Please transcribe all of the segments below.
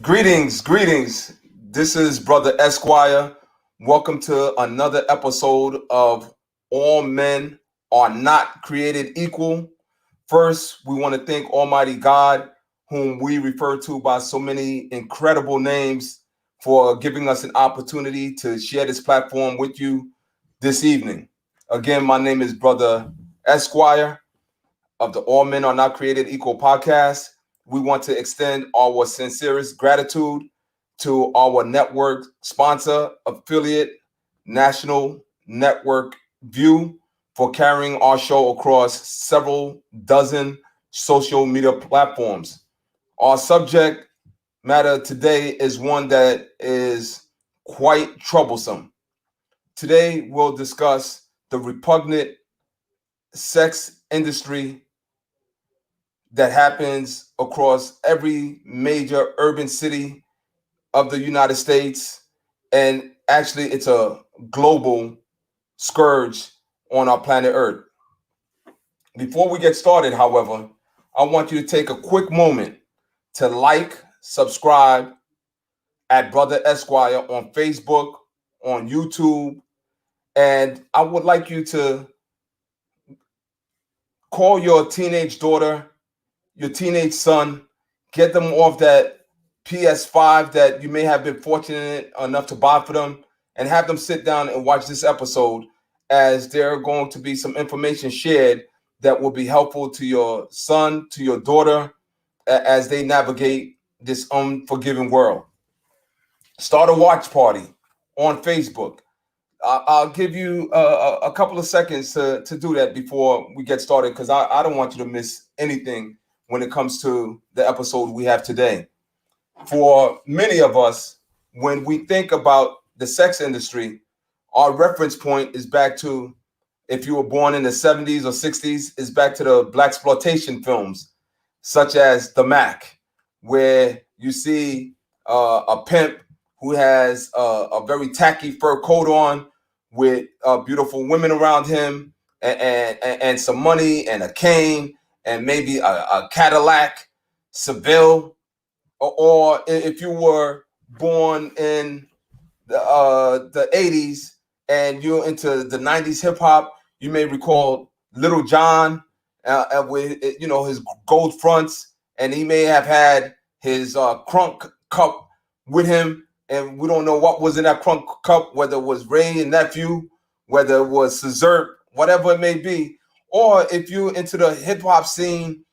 Greetings. This is Brother Esquire. Welcome to another episode of All Men Are Not Created Equal. First, we want to thank Almighty God, whom we refer to by so many incredible names, for giving us an opportunity to share this platform with you this evening. Again, my name is Brother Esquire of the All Men Are Not Created Equal podcast. We want to extend our sincerest gratitude to our network sponsor, affiliate, National Network View, for carrying our show across several dozen social media platforms. Our subject matter today is one that is quite troublesome. Today, we'll discuss the repugnant sex industry that happens across every major urban city of the United States. And actually, it's a global scourge on our planet Earth. Before we get started, however, I want you to take a quick moment to like, subscribe at Brother Esquire on Facebook, on YouTube. And I would like you to call your teenage daughter, your teenage son, get them off that PS5 that you may have been fortunate enough to buy for them, and have them sit down and watch this episode, as there are going to be some information shared that will be helpful to your son, to your daughter, as they navigate this unforgiving world. Start a watch party on Facebook. I'll give you a couple of seconds to do that before we get started, because I don't want you to miss anything when it comes to the episode we have today. For many of us, when we think about the sex industry, our reference point is back to, if you were born in the 70s or 60s, is back to the blaxploitation films, such as The Mac, where you see a pimp who has a very tacky fur coat on with beautiful women around him, and some money and a cane and maybe a Cadillac Seville. Or if you were born in the 80s and you're into the 90s hip hop, you may recall Little John with his gold fronts, and he may have had his crunk cup with him, and we don't know what was in that crunk cup, whether it was Ray and Nephew, whether it was Cesert, whatever it may be. Or if you're into the hip hop scene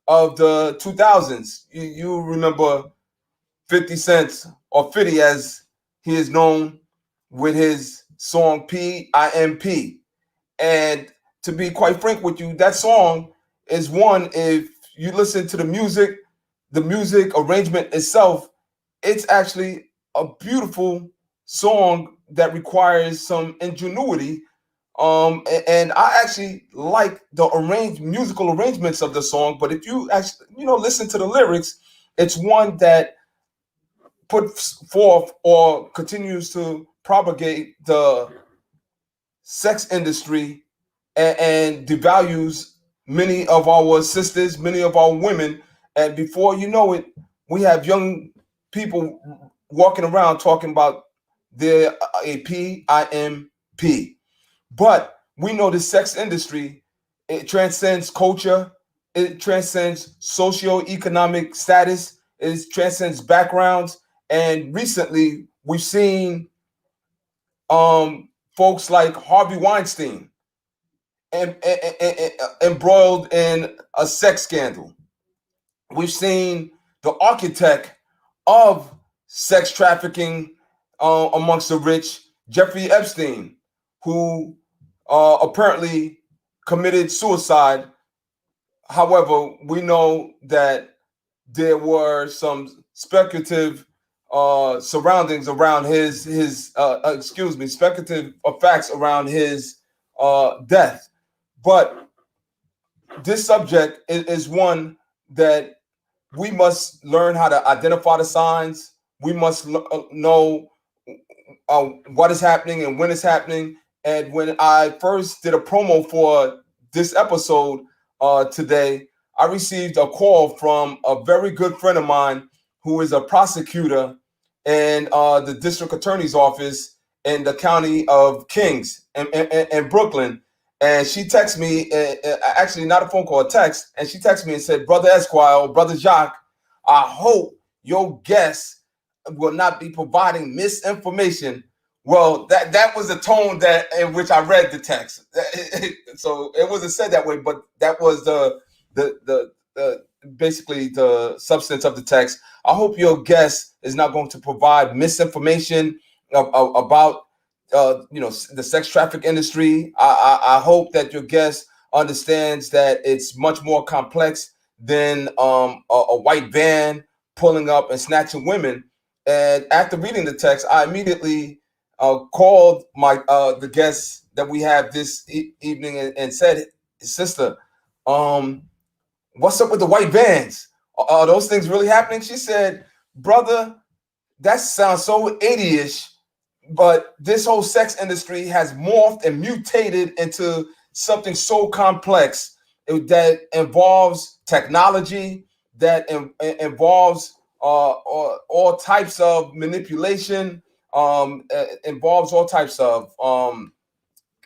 of the 2000s, you remember 50 Cent, or 50 as he is known, with his song P.I.M.P. And to be quite frank with you, that song is one, if you listen to the music arrangement itself, it's actually a beautiful song that requires some ingenuity. And I actually like the musical arrangements of the song, but if you actually, listen to the lyrics, it's one that puts forth or continues to propagate the sex industry, and devalues many of our sisters, many of our women. And before you know it, we have young people walking around talking about their PIMP. But we know the sex industry, it transcends culture, it transcends socioeconomic status, it transcends backgrounds. And recently, we've seen folks like Harvey Weinstein embroiled in a sex scandal. We've seen the architect of sex trafficking amongst the rich, Jeffrey Epstein, who apparently committed suicide. However, we know that there were some speculative surroundings around his speculative facts around his death. But this subject is one that we must learn how to identify the signs. We must know what is happening and when it's happening. And when I first did a promo for this episode today, I received a call from a very good friend of mine who is a prosecutor in the district attorney's office in the county of Kings in Brooklyn. And she texted me, actually not a phone call, a text, and she texted me and said, Brother Esquire, or Brother Jacques, I hope your guests will not be providing misinformation. Well, that was the tone that in which I read the text. So it wasn't said that way, but that was the basically the substance of the text. I hope your guest is not going to provide misinformation about the sex traffic industry. I hope that your guest understands that it's much more complex than a white van pulling up and snatching women. And after reading the text, I immediately called the guest that we have this evening and said, "Sister, what's up with the white vans? Are those things really happening?" She said, "Brother, that sounds so 80-ish, but this whole sex industry has morphed and mutated into something so complex that involves technology, that involves all types of manipulation, involves all types of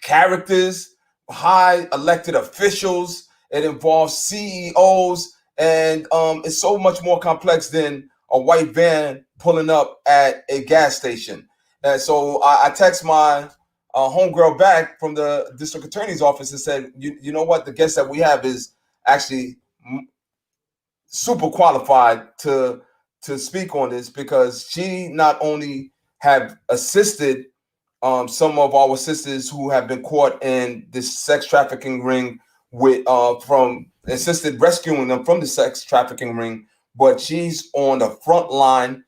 characters, high elected officials. It involves CEOs, and it's so much more complex than a white van pulling up at a gas station." And so I text my homegirl back from the district attorney's office and said, you know what? The guest that we have is actually super qualified to speak on this, because she not only have assisted some of our sisters who have been caught in this sex trafficking ring with from assisted rescuing them from the sex trafficking ring, but she's on the front line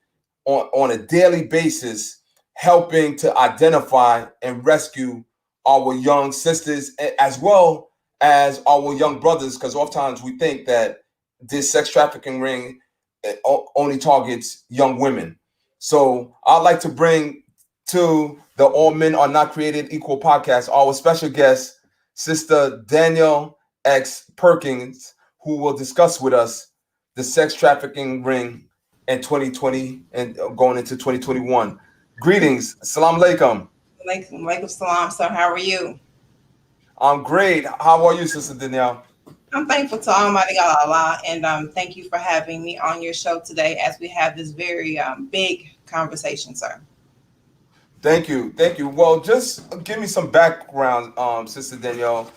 on a daily basis, helping to identify and rescue our young sisters as well as our young brothers, because oftentimes we think that this sex trafficking ring only targets young women. So I'd like to bring to the All Men Are Not Created Equal podcast our special guest, Sister Danielle X Perkins, who will discuss with us the sex trafficking ring in 2020 and going into 2021. Greetings. Assalamu alaikum. Walaikum salam, sir. How are you? I'm great. How are you, Sister Danielle? I'm thankful to Almighty Allah, and thank you for having me on your show today as we have this very big conversation, sir. Thank you. Thank you. Well, just give me some background, Sister Danielle.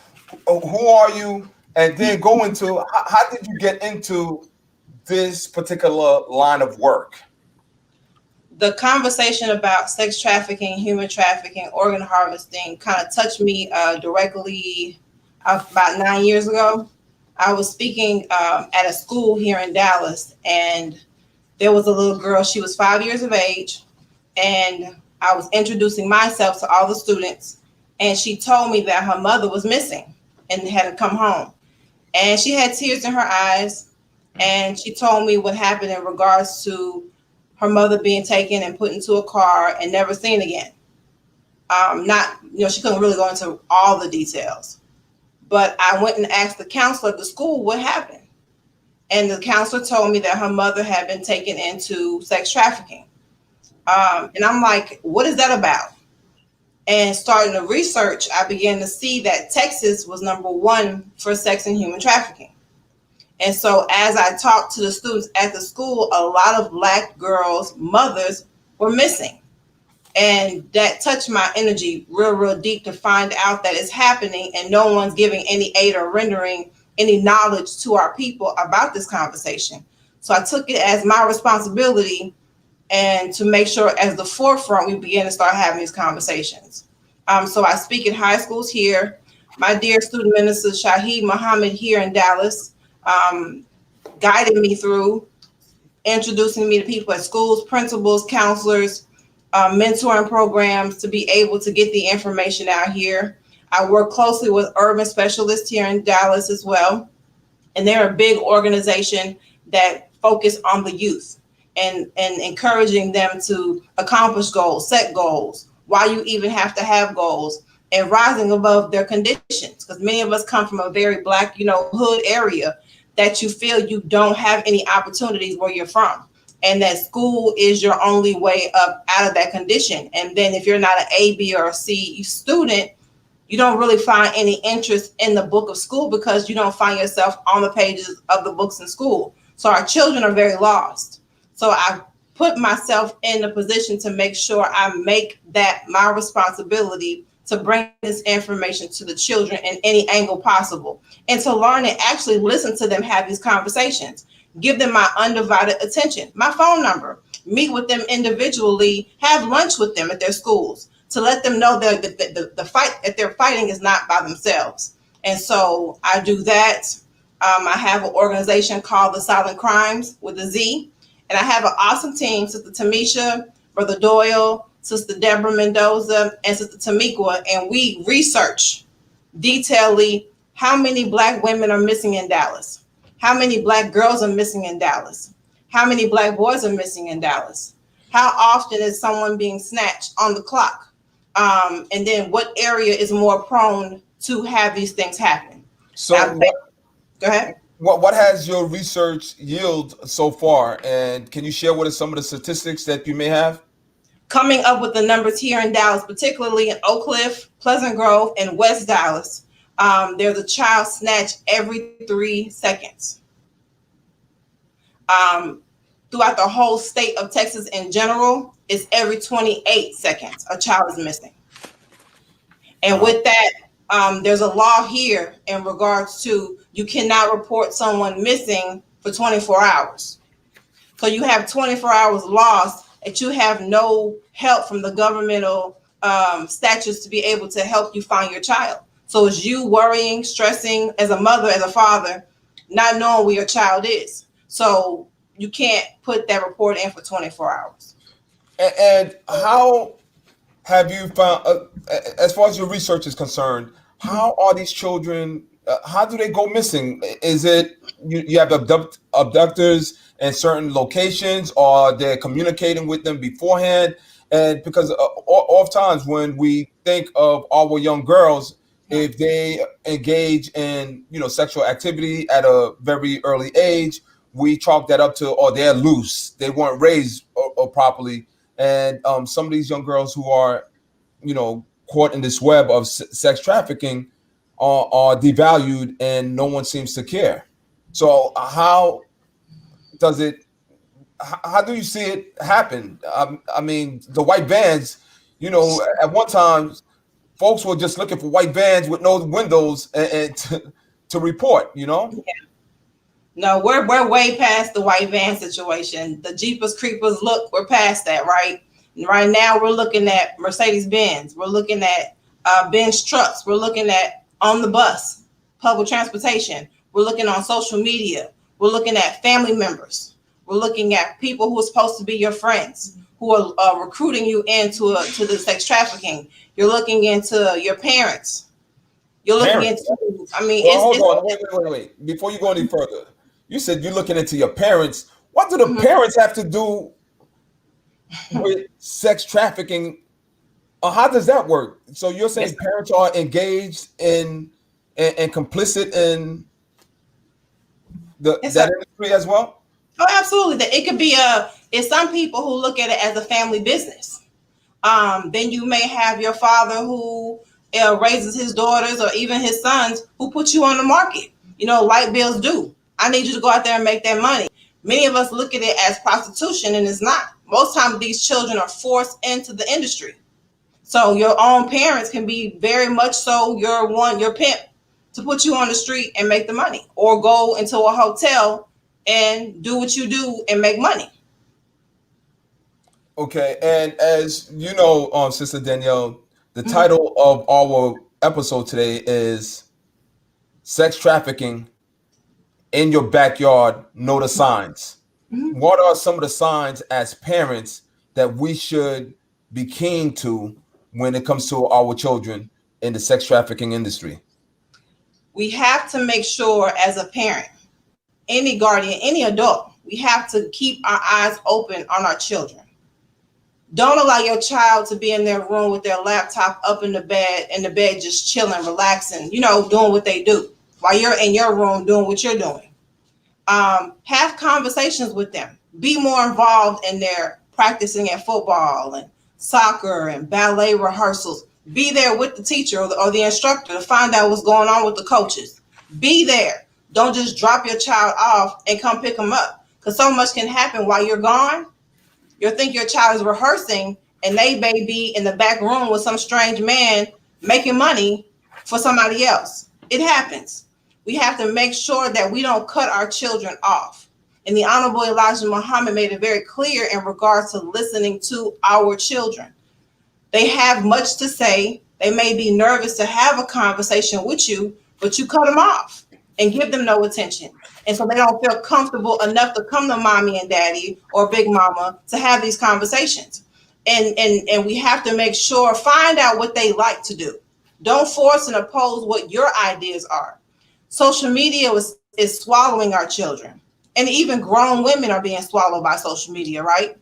Who are you? And then go into how did you get into this particular line of work? The conversation about sex trafficking, human trafficking, organ harvesting kind of touched me directly about 9 years ago. I was speaking at a school here in Dallas, and there was a little girl. She was 5 years of age, and I was introducing myself to all the students, and she told me that her mother was missing and hadn't come home. And she had tears in her eyes, and she told me what happened in regards to her mother being taken and put into a car and never seen again. She couldn't really go into all the details. But I went and asked the counselor at the school what happened. And the counselor told me that her mother had been taken into sex trafficking. And I'm like, what is that about? And starting to research, I began to see that Texas was #1 for sex and human trafficking. And so as I talked to the students at the school, a lot of Black girls' mothers were missing. And that touched my energy real deep to find out that it's happening and no one's giving any aid or rendering any knowledge to our people about this conversation. So I took it as my responsibility and to make sure as the forefront we begin to start having these conversations. So I speak in high schools here. My dear student minister, Shaheed Muhammad here in Dallas, guided me through introducing me to people at schools, principals, counselors, mentoring programs to be able to get the information out here. I work closely with urban specialists here in Dallas as well. And they're a big organization that focus on the youth and encouraging them to accomplish goals, set goals, why you even have to have goals, and rising above their conditions. Because many of us come from a very Black, hood area that you feel you don't have any opportunities where you're from. and that school is your only way up out of that condition. And then if you're not an A, B, or C student, you don't really find any interest in the book of school because you don't find yourself on the pages of the books in school. So our children are very lost. So I put myself in a position to make sure I make that my responsibility to bring this information to the children in any angle possible, and to learn and actually listen to them have these conversations, give them my undivided attention, my phone number, meet with them individually, have lunch with them at their schools, to let them know that the fight that they're fighting is not by themselves. And so I do that. I have an organization called the Silent Crimes with a Z, and I have an awesome team, Sister Tamisha, Brother Doyle, Sister Deborah Mendoza, and Sister Tamikwa, and we research detailedly how many Black women are missing in Dallas, how many Black girls are missing in Dallas, how many Black boys are missing in Dallas, how often is someone being snatched on the clock, and then what area is more prone to have these things happen. So Go ahead. What has your research yield so far, and can you share with us some of the statistics that you may have? Coming up with the numbers here in Dallas, particularly in Oak Cliff, Pleasant Grove, and West Dallas, there's a child snatched every 3 seconds. Throughout the whole state of Texas in general, it's every 28 seconds a child is missing. And with that, there's a law here in regards to you cannot report someone missing for 24 hours. So you have 24 hours lost that you have no help from the governmental statutes to be able to help you find your child. So it's you worrying, stressing as a mother, as a father, not knowing where your child is. So you can't put that report in for 24 hours. And how have you found, as far as your research is concerned, how are these children, how do they go missing? Is it you have abductors in certain locations, or they're communicating with them beforehand? And because oftentimes when we think of our young girls, if they engage in sexual activity at a very early age, we chalk that up to, oh, they're loose, they weren't raised or properly. And some of these young girls who are caught in this web of sex trafficking are devalued, and no one seems to care. So how do you see it happen? I mean, the white vans, at one time, folks were just looking for white vans with no windows and to report, Yeah. No, we're way past the white van situation. The Jeepers Creepers, look, we're past that, right? And right now, we're looking at Mercedes-Benz. We're looking at Benz trucks. We're looking at on the bus, public transportation. We're looking on social media. We're looking at family members. We're looking at people who are supposed to be your friends, who are recruiting you into to the sex trafficking. You're looking into your parents. You're looking into, hold on, wait. Before you go any further, you said you're looking into your parents. What do the parents have to do with sex trafficking? How does that work? So you're saying parents are engaged in and complicit in that industry as well? Oh, absolutely. It could be it's some people who look at it as a family business. Then you may have your father who raises his daughters, or even his sons, who put you on the market. Light bills do. I need you to go out there and make that money. Many of us look at it as prostitution, and it's not. Most times these children are forced into the industry. So your own parents can be very much so your pimp to put you on the street and make the money, or go into a hotel and do what you do and make money. Okay, and as you know, Sister Danielle, the title of our episode today is Sex Trafficking in Your Backyard, Know the Signs. What are some of the signs as parents that we should be keen to when it comes to our children in the sex trafficking industry? We have to make sure, as a parent, any guardian, any adult, we have to keep our eyes open on our children. Don't allow your child to be in their room with their laptop up in the bed just chilling, relaxing, doing what they do while you're in your room doing what you're doing. Have conversations with them. Be more involved in their practicing at football and soccer and ballet rehearsals. Be there with the teacher or the instructor to find out what's going on with the coaches. Be there. Don't just drop your child off and come pick them up, because so much can happen while you're gone. You'll think your child is rehearsing and they may be in the back room with some strange man making money for somebody else. It happens. We have to make sure that we don't cut our children off. And the Honorable Elijah Muhammad made it very clear in regards to listening to our children. They have much to say. They may be nervous to have a conversation with you, but you cut them off and give them no attention. And so they don't feel comfortable enough to come to mommy and daddy or big mama to have these conversations. And we have to make sure, find out what they like to do. Don't force and oppose what your ideas are. Social media is swallowing our children. And even grown women are being swallowed by social media, right?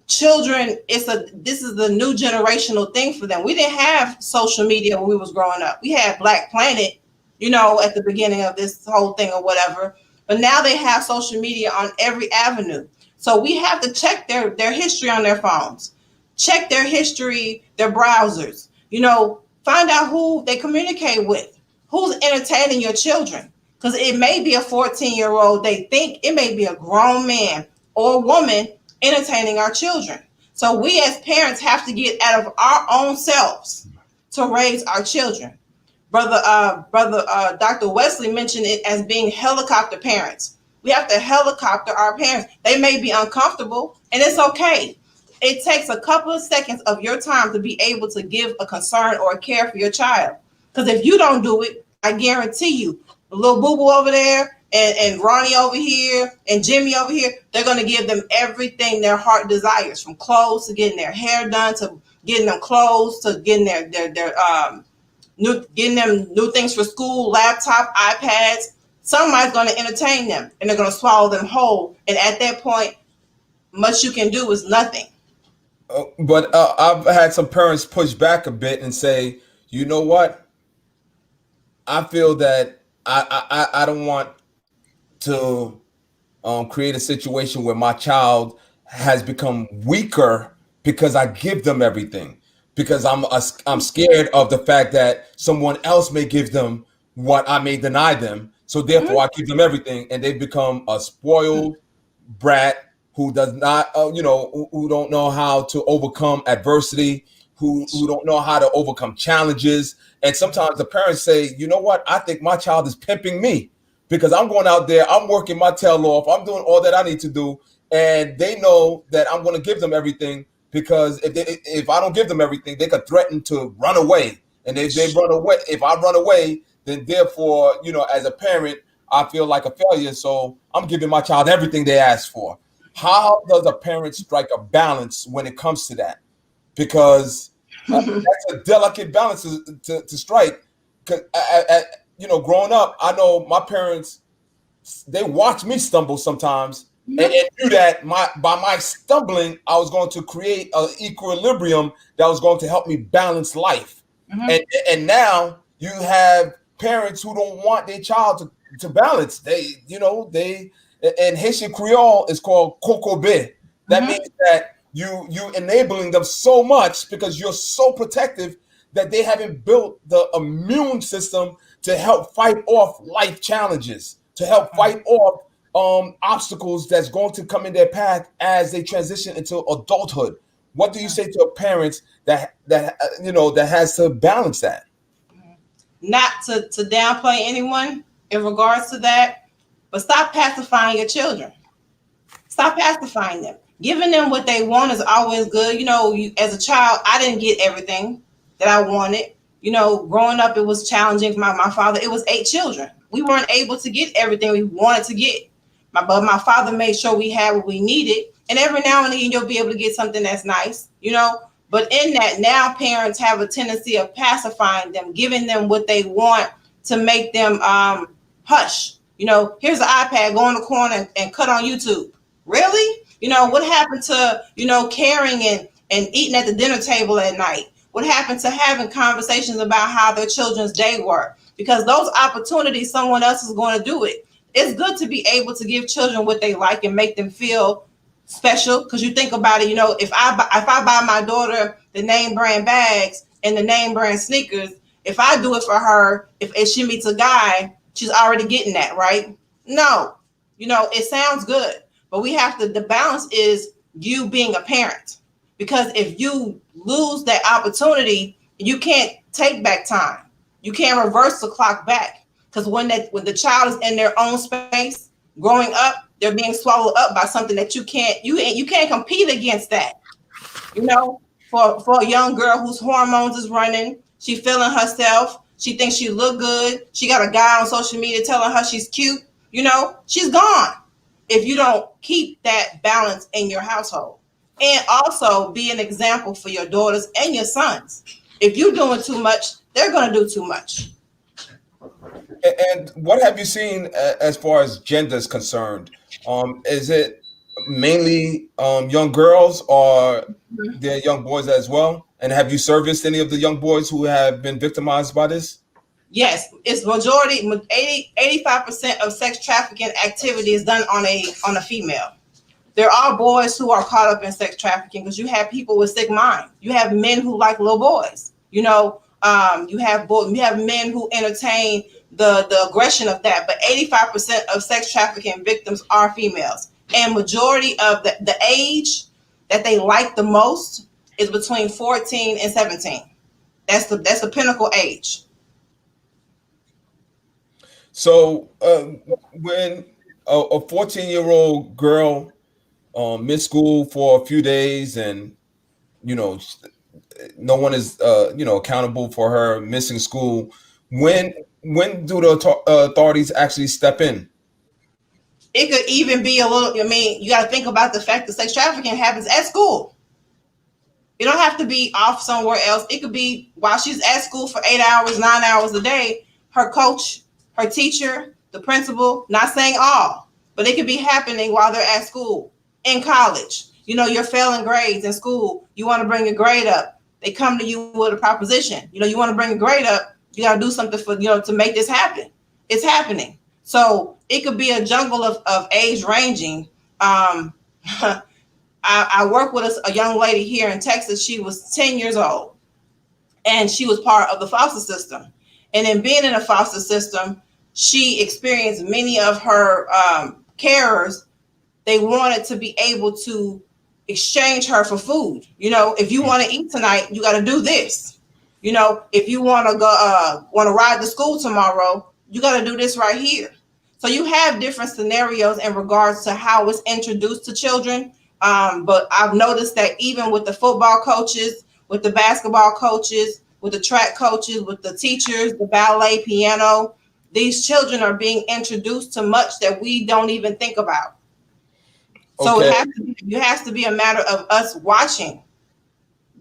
Children, this is the new generational thing for them. We didn't have social media when we was growing up. We had Black Planet, at the beginning of this whole thing or whatever. But now they have social media on every avenue. So we have to check their history on their phones. Check their history, their browsers. Find out who they communicate with. Who's entertaining your children? Because it may be a 14-year-old. They think it may be a grown man or woman entertaining our children. So we as parents have to get out of our own selves to raise our children. Brother Dr. Wesley mentioned it as being helicopter parents. We have to helicopter our parents. They may be uncomfortable, and it's okay. It takes a couple of seconds of your time to be able to give a concern or a care for your child. Because if you don't do it, I guarantee you, the little boo-boo over there and Ronnie over here and Jimmy over here, they're going to give them everything their heart desires, from clothes to getting their hair done, to getting them clothes, to getting getting them new things for school, laptop, iPads. Somebody's going to entertain them, and they're going to swallow them whole. And at that point, much you can do is nothing. But I've had some parents push back a bit and say, you know what? I feel that I don't want to create a situation where my child has become weaker because I give them everything. Because I'm scared of the fact that someone else may give them what I may deny them. So therefore, I give them everything, and they become a spoiled brat who does not, who don't know how to overcome adversity, who don't know how to overcome challenges. And sometimes the parents say, you know what? I think my child is pimping me because I'm going out there, I'm working my tail off, I'm doing all that I need to do, and they know that I'm going to give them everything. Because if I don't give them everything, they could threaten to run away. And if they run away, if I run away, then therefore, as a parent, I feel like a failure. So I'm giving my child everything they ask for. How does a parent strike a balance when it comes to that? Because that's a delicate balance to strike. Because, growing up, I know my parents, they watch me stumble sometimes. And knew that by my stumbling, I was going to create an equilibrium that was going to help me balance life. And now you have parents who don't want their child to balance. They in Haitian Creole is called kokobe. That means that you enabling them so much because you're so protective that they haven't built the immune system to help fight off life challenges, to help fight off obstacles that's going to come in their path as they transition into adulthood. What do you say to parents that has to balance that? Not to downplay anyone in regards to that, but stop pacifying your children. Stop pacifying them. Giving them what they want is always good. As a child, I didn't get everything that I wanted. Growing up, it was challenging for my father. It was 8 children. We weren't able to get everything we wanted to get. But my father made sure we had what we needed. And every now and then you'll be able to get something that's nice, But in that, now parents have a tendency of pacifying them, giving them what they want to make them hush. Here's an iPad, go in the corner and cut on YouTube. Really? What happened to, caring and eating at the dinner table at night? What happened to having conversations about how their children's day were? Because those opportunities, someone else is going to do it. It's good to be able to give children what they like and make them feel special, because you think about it, if I buy my daughter the name brand bags and the name brand sneakers, if I do it for her, if she meets a guy, she's already getting that, right? No, it sounds good, but the balance is you being a parent, because if you lose that opportunity, you can't take back time. You can't reverse the clock back, because when the child is in their own space growing up, they're being swallowed up by something that you can't compete against that. For a young girl whose hormones is running, she feeling herself, she thinks she look good, she got a guy on social media telling her she's cute, she's gone if you don't keep that balance in your household. And also be an example for your daughters and your sons. If you're doing too much, they're going to do too much. And what have you seen as far as gender is concerned? Is it mainly young girls, or they're young boys as well? And have you serviced any of the young boys who have been victimized by this? Yes, it's majority, 85% of sex trafficking activity is done on a female. There are boys who are caught up in sex trafficking, because you have people with sick minds. You have men who like little boys. You have men who entertain the aggression of that. But 85% of sex trafficking victims are females, and majority of the age that they like the most is between 14 and 17. That's the pinnacle age. So when a 14-year-old girl missed school for a few days, and no one is accountable for her missing school, when do the authorities actually step in? It could even be you got to think about the fact that sex trafficking happens at school. You don't have to be off somewhere else. It could be while she's at school for 8 hours, 9 hours a day. Her coach, her teacher, the principal, not saying all, but it could be happening while they're at school, in college. You're failing grades in school. You want to bring your grade up. They come to you with a proposition. You want to bring a grade up. You got to do something to make this happen. It's happening. So it could be a jungle of age ranging. I work with a young lady here in Texas. She was 10 years old, and she was part of the foster system. And in being in a foster system, she experienced many of her carers. They wanted to be able to exchange her for food. If you want to eat tonight, you got to do this. If you want to ride to school tomorrow, you got to do this right here. So you have different scenarios in regards to how it's introduced to children. But I've noticed that even with the football coaches, with the basketball coaches, with the track coaches, with the teachers, the ballet, piano, these children are being introduced to much that we don't even think about. So Okay. it has to be a matter of us watching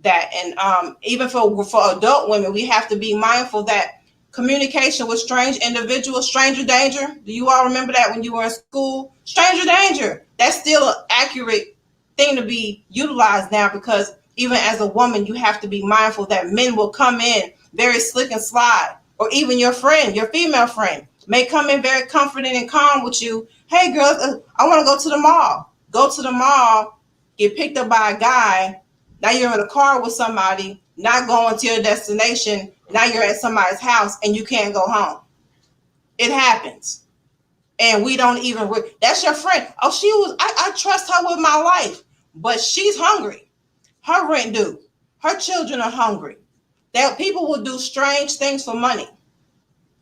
that. And even for adult women, we have to be mindful that communication with strange individuals, stranger danger. Do you all remember that when you were in school? Stranger danger. That's still an accurate thing to be utilized now, because even as a woman, you have to be mindful that men will come in very slick and slide, or even your friend, your female friend, may come in very comforting and calm with you. Hey, girl, I want to go to the mall. Go to the mall, get picked up by a guy. Now you're in a car with somebody, not going to your destination. Now you're at somebody's house and you can't go home. It happens. And we don't even, that's your friend. Oh, I trust her with my life, but she's hungry. Her rent due. Her children are hungry. That people will do strange things for money,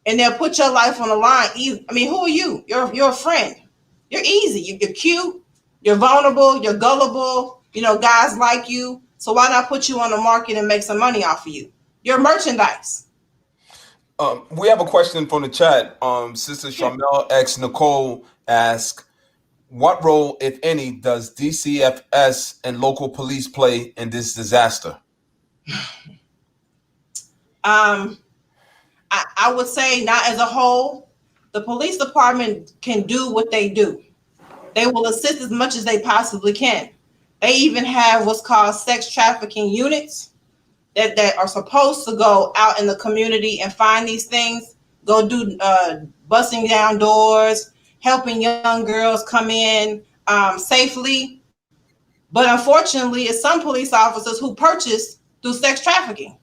and they'll put your life on the line. Who are you? You're a friend. You're easy. You're cute. You're vulnerable. You're gullible. Guys like you. So why not put you on the market and make some money off of you? You're merchandise. We have a question from the chat. Sister Charmel X Nicole asks, what role, if any, does DCFS and local police play in this disaster? I would say not as a whole. The police department can do what they do. They will assist as much as they possibly can. They even have what's called sex trafficking units that are supposed to go out in the community and find these things, go do busting down doors, helping young girls come in safely. But unfortunately, it's some police officers who purchase through sex trafficking.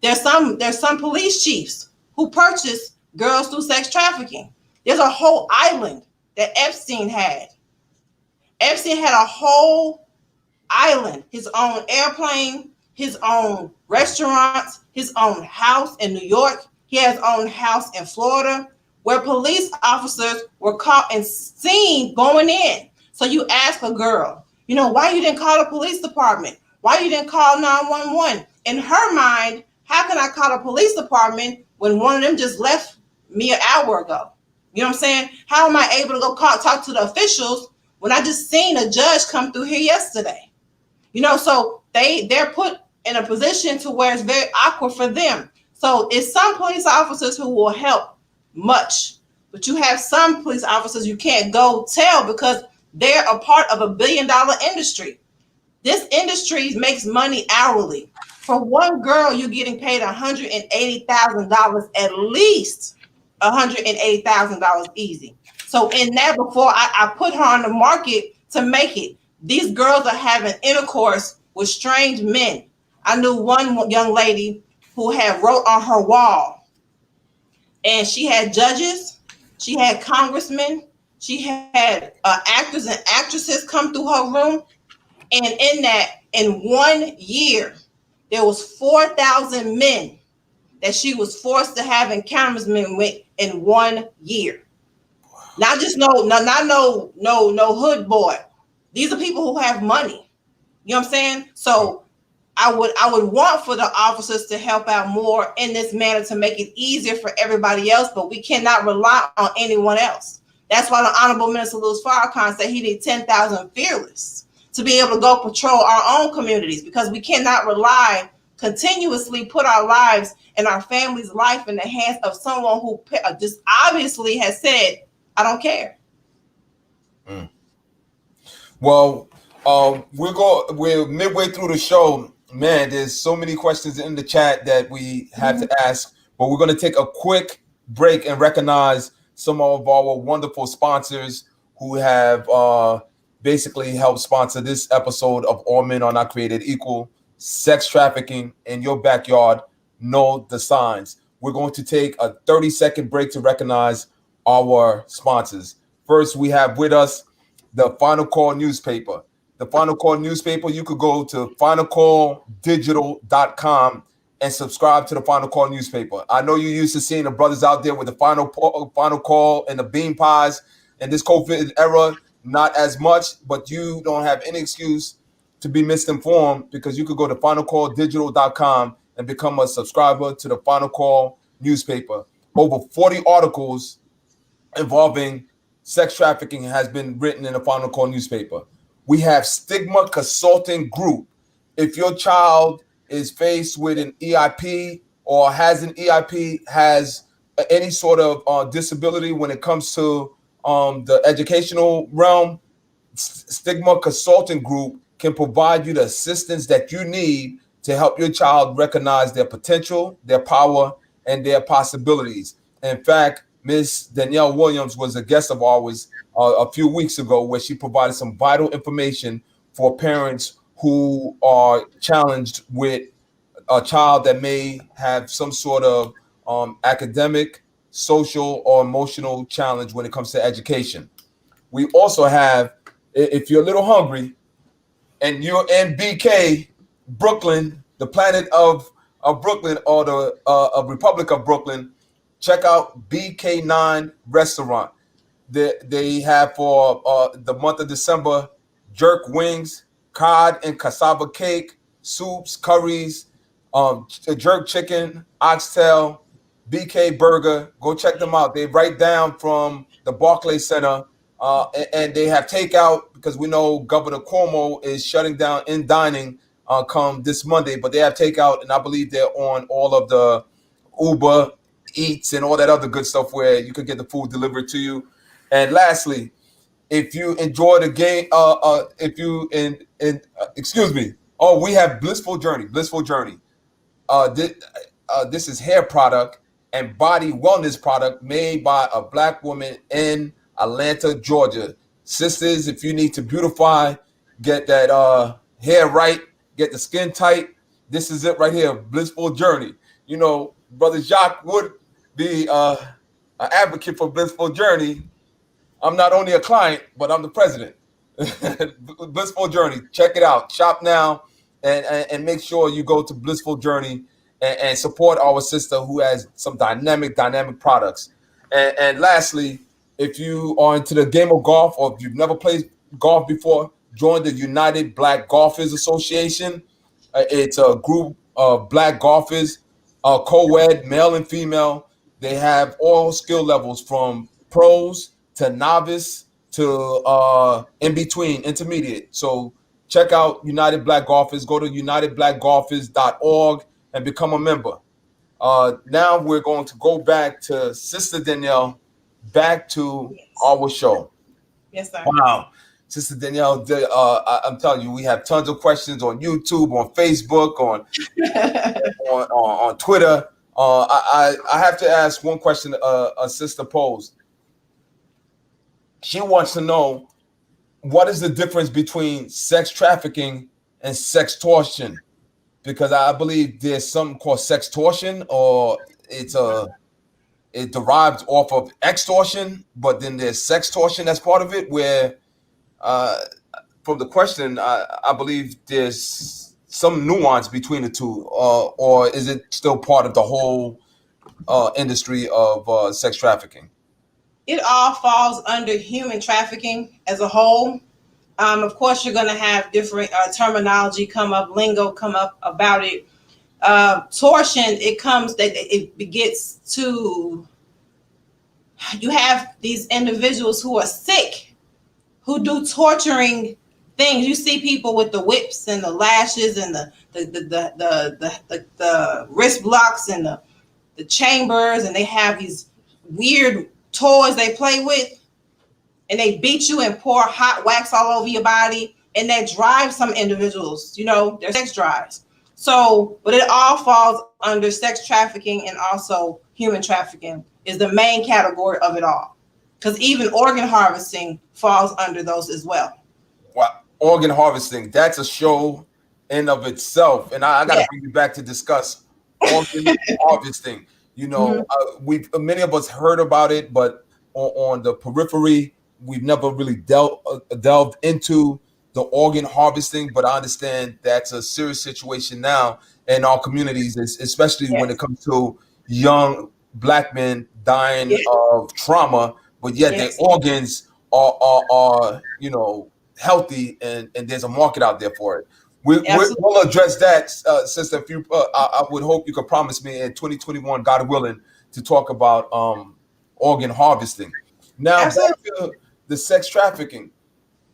There's some police chiefs who purchase girls through sex trafficking. There's a whole island that Epstein had. Epstein had a whole island, his own airplane, his own restaurants, his own house in New York. He has his own house in Florida where police officers were caught and seen going in. So you ask a girl, why you didn't call the police department? Why you didn't call 911? In her mind, how can I call the police department when one of them just left me an hour ago? You know what I'm saying? How am I able to go talk to the officials when I just seen a judge come through here yesterday? So they're put in a position to where it's very awkward for them. So it's some police officers who will help much, but you have some police officers you can't go tell because they're a part of $1 billion industry. This industry makes money hourly. For one girl, you're getting paid $180,000 at least, $180,000 easy. So in that, before I put her on the market to make it, these girls are having intercourse with strange men. I knew one young lady who had wrote on her wall, and she had judges, she had congressmen, she had actors and actresses come through her room. And in 1 year, there was 4,000 men that she was forced to have encounters with in 1 year. Not just no hood boy. These are people who have money. You know what I'm saying? So I would want for the officers to help out more in this manner to make it easier for everybody else, but we cannot rely on anyone else. That's why the Honorable Minister Louis Farrakhan said he needs 10,000 fearless to be able to go patrol our own communities, because we cannot continuously put our lives and our family's life in the hands of someone who just obviously has said, I don't care. Mm. Well, we're midway through the show. Man, there's so many questions in the chat that we have to ask, but we're going to take a quick break and recognize some of our wonderful sponsors who have basically helped sponsor this episode of All Men Are Not Created Equal. Sex trafficking in your backyard. Know the signs. We're going to take a 30-second break to recognize our sponsors. First, we have with us the Final Call newspaper. The Final Call newspaper, you could go to finalcalldigital.com and subscribe to the Final Call newspaper. I know you're used to seeing the brothers out there with the Final Call and the bean pies. In this COVID era, not as much, but you don't have any excuse to be misinformed, because you could go to finalcalldigital.com and become a subscriber to the Final Call newspaper. Over 40 articles involving sex trafficking has been written in the Final Call newspaper. We have Stigma Consulting Group. If your child is faced with an EIP or has an EIP, has any sort of disability when it comes to the educational realm, Stigma Consulting Group can provide you the assistance that you need to help your child recognize their potential, their power, and their possibilities. In fact, Miss Danielle Williams was a guest of ours a few weeks ago, where she provided some vital information for parents who are challenged with a child that may have some sort of academic, social, or emotional challenge when it comes to education. We also have, if you're a little hungry and you're in BK, Brooklyn, the planet of Brooklyn, or the Republic of Brooklyn, check out BK9 Restaurant. They have for the month of December jerk wings, cod and cassava cake, soups, curries, jerk chicken, oxtail, BK burger. Go check them out. They're right down from the Barclays Center, and they have takeout, because we know Governor Cuomo is shutting down in dining come this Monday, but they have takeout, and I believe they're on all of the Uber Eats and all that other good stuff where you could get the food delivered to you. And lastly, if you enjoy the game, we have Blissful Journey. This is hair product and body wellness product made by a Black woman in Atlanta, Georgia. Sisters, if you need to beautify get that hair right, get the skin tight. This is it right here, blissful journey. You know, brother Jacques would be an advocate for blissful journey. I'm not only a client, but I'm the president. Blissful Journey. Check it out. Shop now and make sure you go to Blissful Journey and support our sister who has some dynamic products. And lastly, if you are into the game of golf or if you've never played golf before, join the United Black Golfers Association. It's a group of black golfers, co-ed, male and female. They have all skill levels from pros to novice to in between, intermediate. So check out United Black Golfers. Go to unitedblackgolfers.org and become a member. Now we're going to go back to Sister Danielle, back to our show. Yes, sir. Wow. Sister Danielle, I'm telling you, we have tons of questions on YouTube, on Facebook, on Twitter. I have to ask one question a sister posed. She wants to know, what is the difference between sex trafficking and sextortion? Because I believe there's something called sextortion, or it derives off of extortion, but then there's sextortion that's part of it, where from the question, I believe there's some nuance between the two, or is it still part of the whole industry of sex trafficking? It all falls under human trafficking as a whole. Of course, you're going to have different terminology come up, lingo come up about it. Torsion, it begets to, you have these individuals who are sick, who do torturing things. You see people with the whips and the lashes and the wrist blocks and the chambers, and they have these weird toys they play with, and they beat you and pour hot wax all over your body, and that drives some individuals, their sex drives. So, but it all falls under sex trafficking, and also human trafficking is the main category of it all, because even organ harvesting falls under those as well. Wow, organ harvesting, that's a show in of itself, and I got to bring you back to discuss organ harvesting. We've many of us heard about it, but on the periphery, we've never really delved into the organ harvesting. But I understand that's a serious situation now in our communities, especially when it comes to young black men dying of trauma, but yet their organs are healthy, and there's a market out there for it. We'll address that, sister. If you, I would hope you could promise me in 2021, God willing, to talk about organ harvesting. Now, back to the sex trafficking.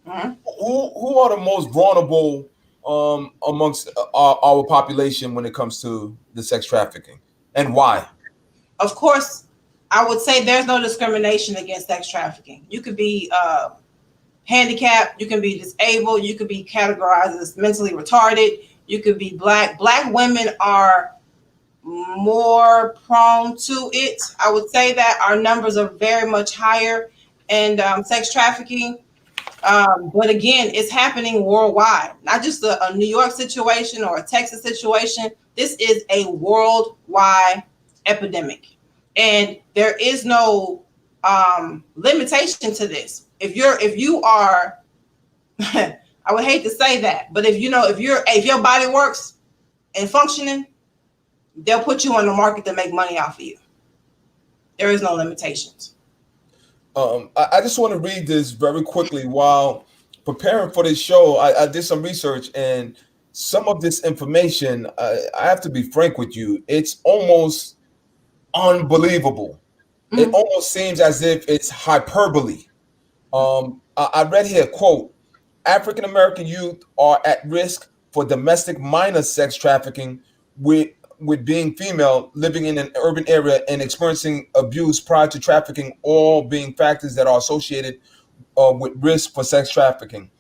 Mm-hmm. Who are the most vulnerable amongst our population when it comes to the sex trafficking, and why? Of course, I would say there's no discrimination against sex trafficking. You could be handicapped, you can be disabled, you could be categorized as mentally retarded, you could be black. Black women are more prone to it. I would say that our numbers are very much higher in sex trafficking. But again, it's happening worldwide, not just a New York situation or a Texas situation. This is a worldwide epidemic, and there is no limitation to this. If you are, I would hate to say that, but if your body works and functioning, they'll put you on the market to make money off of you. There is no limitations. I just want to read this very quickly. While preparing for this show, I did some research, and some of this information, I have to be frank with you, it's almost unbelievable. Mm-hmm. It almost seems as if it's hyperbole. I read here, quote, African American youth are at risk for domestic minor sex trafficking, with being female, living in an urban area, and experiencing abuse prior to trafficking, all being factors that are associated with risk for sex trafficking.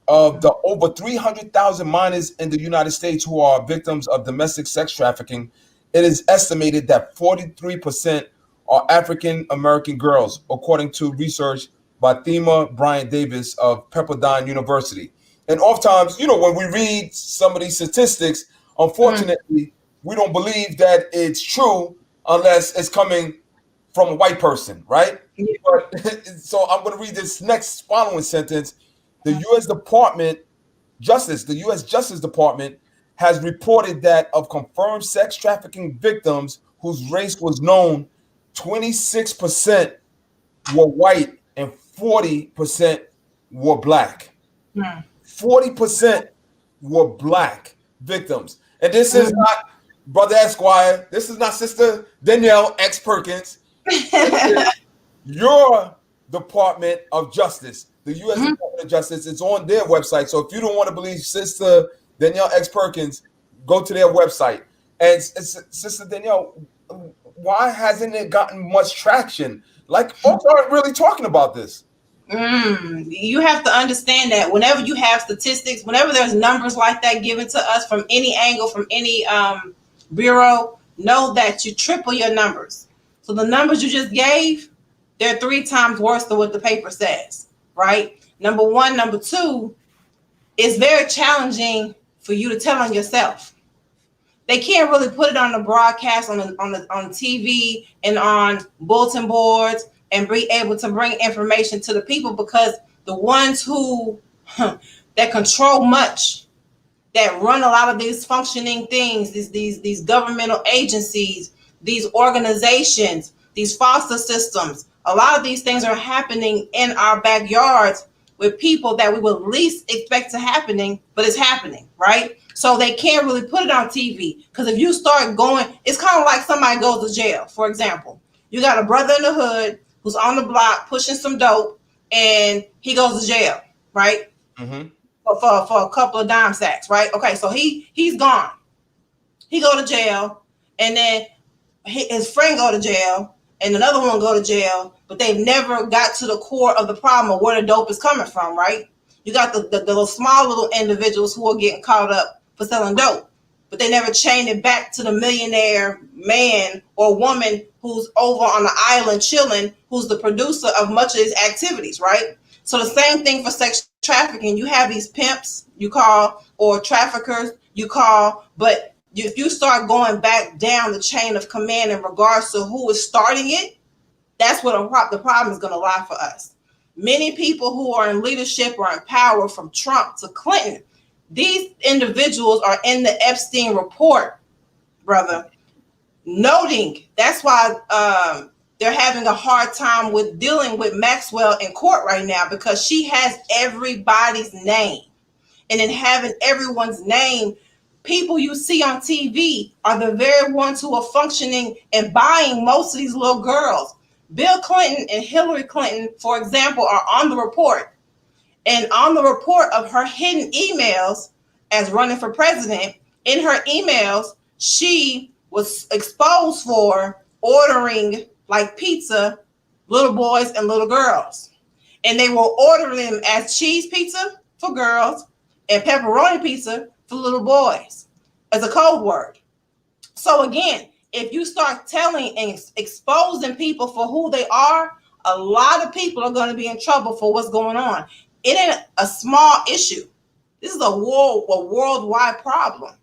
Of the over 300,000 minors in the United States who are victims of domestic sex trafficking, it is estimated that 43% are African American girls, according to research by Thema Bryant Davis of Pepperdine University. And oftentimes, when we read some of these statistics, unfortunately, we don't believe that it's true unless it's coming from a white person, right? Yeah. But, so I'm going to read this next following sentence. The U.S. the U.S. Justice Department has reported that of confirmed sex trafficking victims whose race was known, 26% were white and 40% were black. 40% were black victims. And this is not Brother Esquire. This is not Sister Danielle X Perkins. This is your Department of Justice, the U.S. Department of Justice. It's on their website. So if you don't want to believe Sister Danielle X Perkins, go to their website. And Sister Danielle, why hasn't it gotten much traction? Like, folks aren't really talking about this. You have to understand that whenever you have statistics, whenever there's numbers like that given to us from any angle, from any bureau, know that you triple your numbers. So the numbers you just gave, they're 3 times worse than what the paper says, right? Number one. Number two, it's very challenging for you to tell on yourself. They can't really put it on the broadcast, on TV and on bulletin boards and be able to bring information to the people, because the ones who that control much, that run a lot of these functioning things, these governmental agencies, these organizations, these foster systems, a lot of these things are happening in our backyards with people that we would least expect to happening, but it's happening, right? So they can't really put it on TV, because if you start going, it's kind of like somebody goes to jail. For example, you got a brother in the hood who's on the block pushing some dope, and he goes to jail, right? For a couple of dime sacks, right? Okay, so he's gone. He go to jail, and then his friend go to jail, and another one go to jail, but they've never got to the core of the problem of where the dope is coming from, right? You got the little small little individuals who are getting caught up for selling dope, but they never chain it back to the millionaire man or woman who's over on the island chilling, who's the producer of much of these activities, right? So the same thing for sex trafficking. You have these pimps you call, or traffickers you call, but if you start going back down the chain of command in regards to who is starting it, that's where the problem is going to lie for us. Many people who are in leadership or in power, from Trump to Clinton, these individuals are in the Epstein report, brother, noting that's why they're having a hard time with dealing with Maxwell in court right now, because she has everybody's name. And in having everyone's name, people you see on TV are the very ones who are functioning and buying most of these little girls. Bill Clinton and Hillary Clinton, for example, are on the report. And on the report of her hidden emails as running for president, in her emails, she was exposed for ordering, like pizza, little boys and little girls. And they were ordering them as cheese pizza for girls and pepperoni pizza for little boys as a code word. So again, if you start telling and exposing people for who they are, a lot of people are going to be in trouble for what's going on. It ain't a small issue. This is a worldwide problem.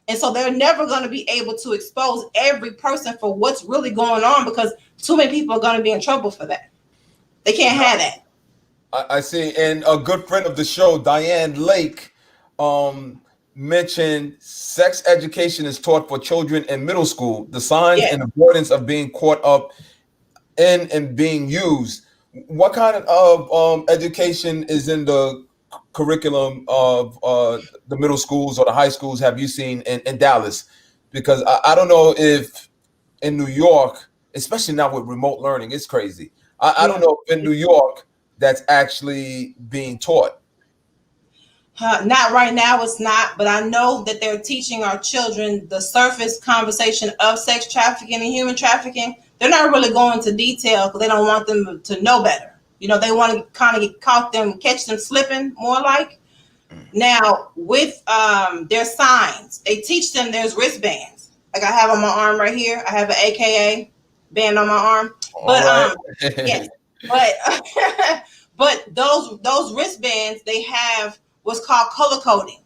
And so they're never going to be able to expose every person for what's really going on, because too many people are going to be in trouble for that. They can't have that. I see. And a good friend of the show, Diane Lake, mentioned sex education is taught for children in middle school. The signs and avoidance of being caught up in and being used. What kind of education is in the curriculum of the middle schools or the high schools have you seen in Dallas? Because I don't know if in New York, especially now with remote learning, it's crazy. I don't know if in New York that's actually being taught. Not right now, it's not, but I know that they're teaching our children the surface conversation of sex trafficking and human trafficking. They're not really going into detail because they don't want them to know better. You know, they want to kind of catch them slipping more like. Now, with their signs, they teach them there's wristbands. Like I have on my arm right here. I have an AKA band on my arm. But yes, but those wristbands they have what's called color coding.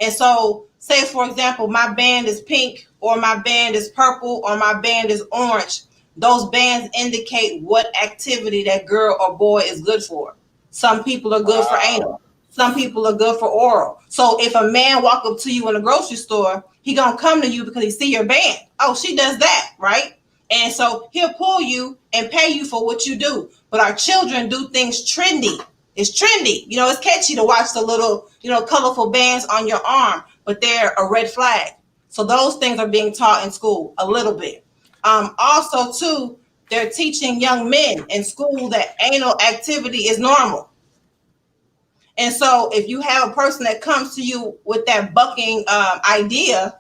And so, say for example, my band is pink, or my band is purple, or my band is orange. Those bands indicate what activity that girl or boy is good for. Some people are good for anal. Some people are good for oral. So if a man walk up to you in a grocery store, he gonna come to you because he see your band. Oh, she does that, right? And so he'll pull you and pay you for what you do. But our children do things trendy. It's trendy. It's catchy to watch the little, colorful bands on your arm, but they're a red flag. So those things are being taught in school a little bit. Also, too, they're teaching young men in school that anal activity is normal. And so if you have a person that comes to you with that bucking idea,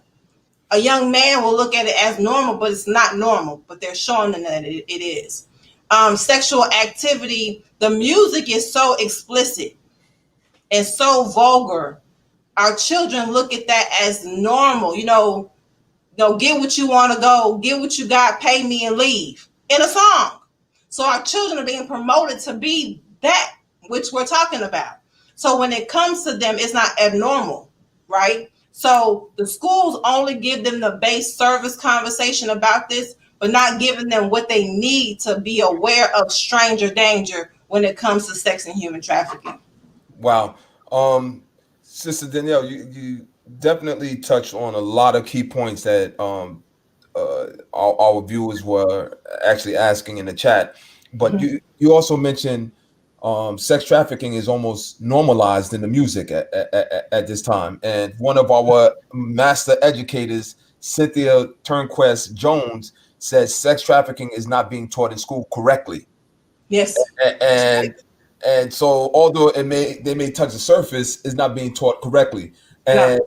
a young man will look at it as normal, but it's not normal. But they're showing them that it is. Sexual activity, the music is so explicit and so vulgar. Our children look at that as normal. Get what you want to go, get what you got, pay me and leave in a song. So our children are being promoted to be that which we're talking about. So when it comes to them, it's not abnormal, right? So the schools only give them the base service conversation about this, but not giving them what they need to be aware of stranger danger when it comes to sex and human trafficking. Wow. Sister Danielle, you definitely touched on a lot of key points that our viewers were actually asking in the chat. But Mm-hmm. you also mentioned sex trafficking is almost normalized in the music at this time. And one of our master educators, Cynthia Turnquest Jones, says sex trafficking is not being taught in school correctly. Yes. And so although they may touch the surface, it's not being taught correctly. And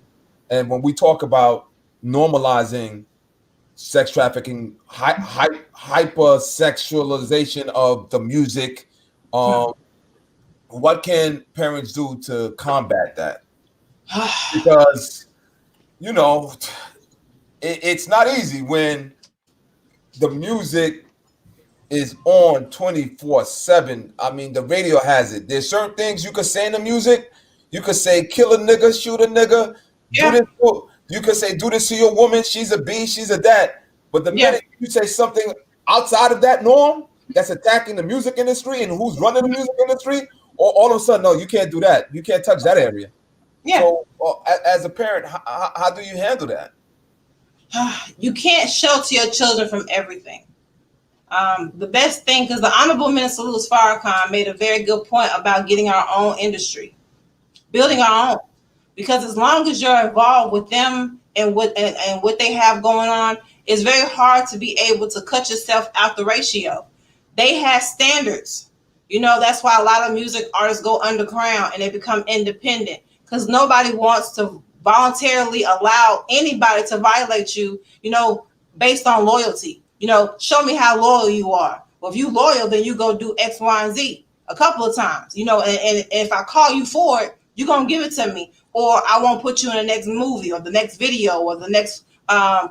when we talk about normalizing sex trafficking, hypersexualization of the music, what can parents do to combat that? Because it's not easy when the music is on 24/7. I mean, the radio has it. There's certain things you could say in the music. You could say kill a nigga, shoot a nigga, do this. You could say do this to your woman. She's a B, she's a that. But the minute you say something outside of that norm that's attacking the music industry and who's running the music industry, all of a sudden, no, you can't do that. You can't touch that area. Yeah. So as a parent, how do you handle that? You can't shelter your children from everything. The best thing, because the Honorable Minister Louis Farrakhan made a very good point about getting our own industry, building our own. Because as long as you're involved with them and what they have going on, it's very hard to be able to cut yourself out the ratio. They have standards. That's why a lot of music artists go underground and they become independent, because nobody wants to voluntarily allow anybody to violate you, based on loyalty. Show me how loyal you are. Well, if you loyal, then you go do X, Y, and Z a couple of times, and if I call you for it, you're going to give it to me, or I won't put you in the next movie or the next video or the next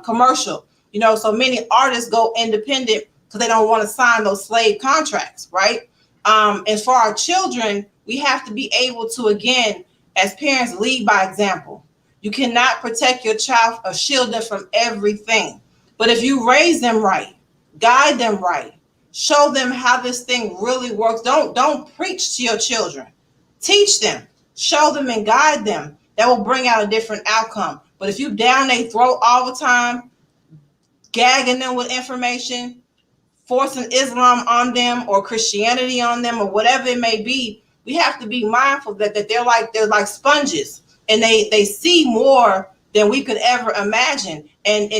commercial. So many artists go independent because they don't want to sign those slave contracts, right? And for our children, we have to be able to, again, as parents, lead by example. You cannot protect your child or shield them from everything. But if you raise them right, guide them right, show them how this thing really works. Don't preach to your children. Teach them, show them, and guide them. That will bring out a different outcome. But if you down their throat all the time, gagging them with information, forcing Islam on them or Christianity on them or whatever it may be, we have to be mindful that they're like sponges, and they see more than we could ever imagine. And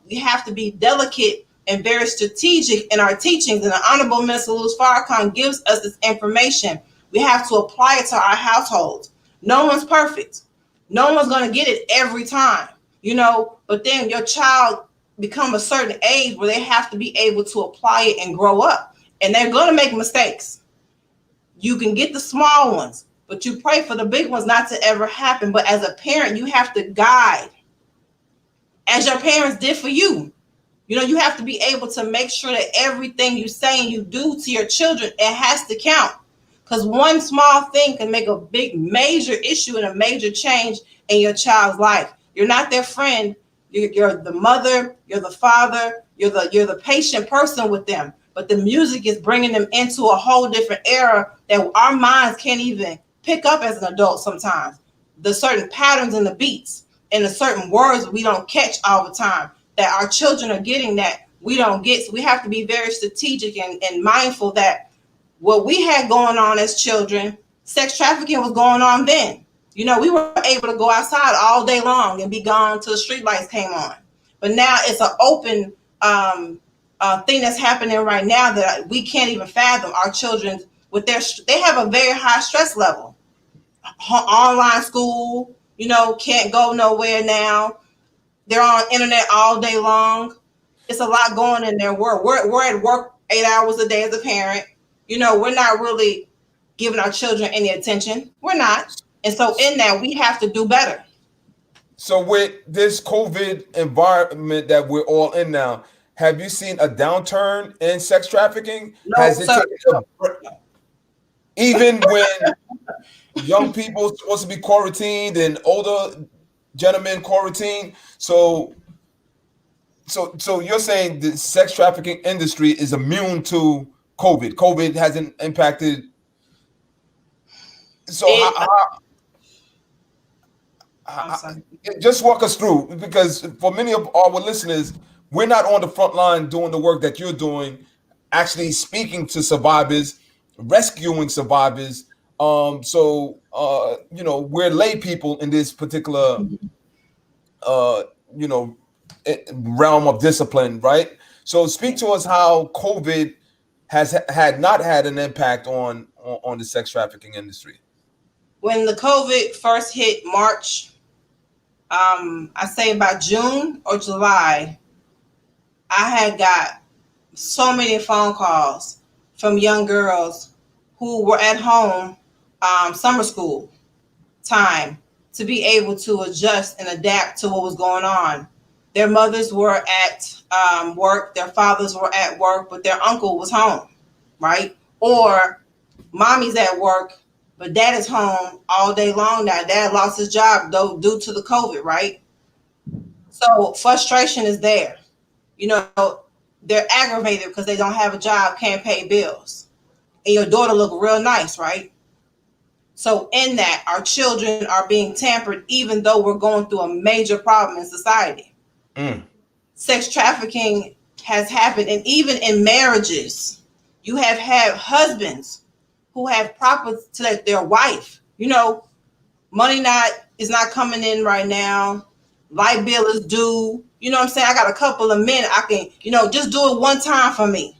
we have to be delicate and very strategic in our teachings. And the Honorable Minister Louis Farrakhan gives us this information. We have to apply it to our households. No one's perfect. No one's going to get it every time, but then your child become a certain age where they have to be able to apply it and grow up. And they're going to make mistakes. You can get the small ones, but you pray for the big ones not to ever happen. But as a parent, you have to guide, as your parents did for you. You have to be able to make sure that everything you say and you do to your children, it has to count. Because one small thing can make a big, major issue and a major change in your child's life. You're not their friend. You're the mother. You're the father. You're the patient person with them. But the music is bringing them into a whole different era that our minds can't even pick up as an adult sometimes. The certain patterns and the beats and the certain words we don't catch all the time that our children are getting that we don't get. So we have to be very strategic and mindful that what we had going on as children, sex trafficking was going on then. You know, we were able to go outside all day long and be gone till the street lights came on. But now it's an open thing that's happening right now that we can't even fathom. Our children, they have a very high stress level. Online school, you know, can't go nowhere now. They're on internet all day long. It's a lot going in their world. We're at work 8 hours a day as a parent. You know, we're not really giving our children any attention. We're not. And so in that, we have to do better. So with this COVID environment that we're all in now, have you seen a downturn in sex trafficking? No, Has it sir. even when young people supposed to be quarantined and older gentlemen quarantined? So you're saying the sex trafficking industry is immune to COVID? COVID hasn't impacted. So just walk us through, because for many of our listeners, we're not on the front line doing the work that you're doing, actually speaking to survivors, rescuing survivors. You know, we're lay people in this particular, you know, realm of discipline, right? So speak to us how COVID has not had an impact on the sex trafficking industry. When the COVID first hit March, I say about June or July, I had got so many phone calls from young girls who were at home, summer school time, to be able to adjust and adapt to what was going on. Their mothers were at work, their fathers were at work, but their uncle was home, right? Or mommy's at work, but dad is home all day long now. Dad lost his job though due to the COVID, right? So frustration is there. You know, they're aggravated because they don't have a job, can't pay bills. And your daughter look real nice, right? So in that, our children are being tampered, even though we're going through a major problem in society. Sex trafficking has happened. And even in marriages, you have had husbands who have property to their wife. You know, money is not coming in right now. Light bill is due. You know what I'm saying? I got a couple of men I can, you know, just do it one time for me.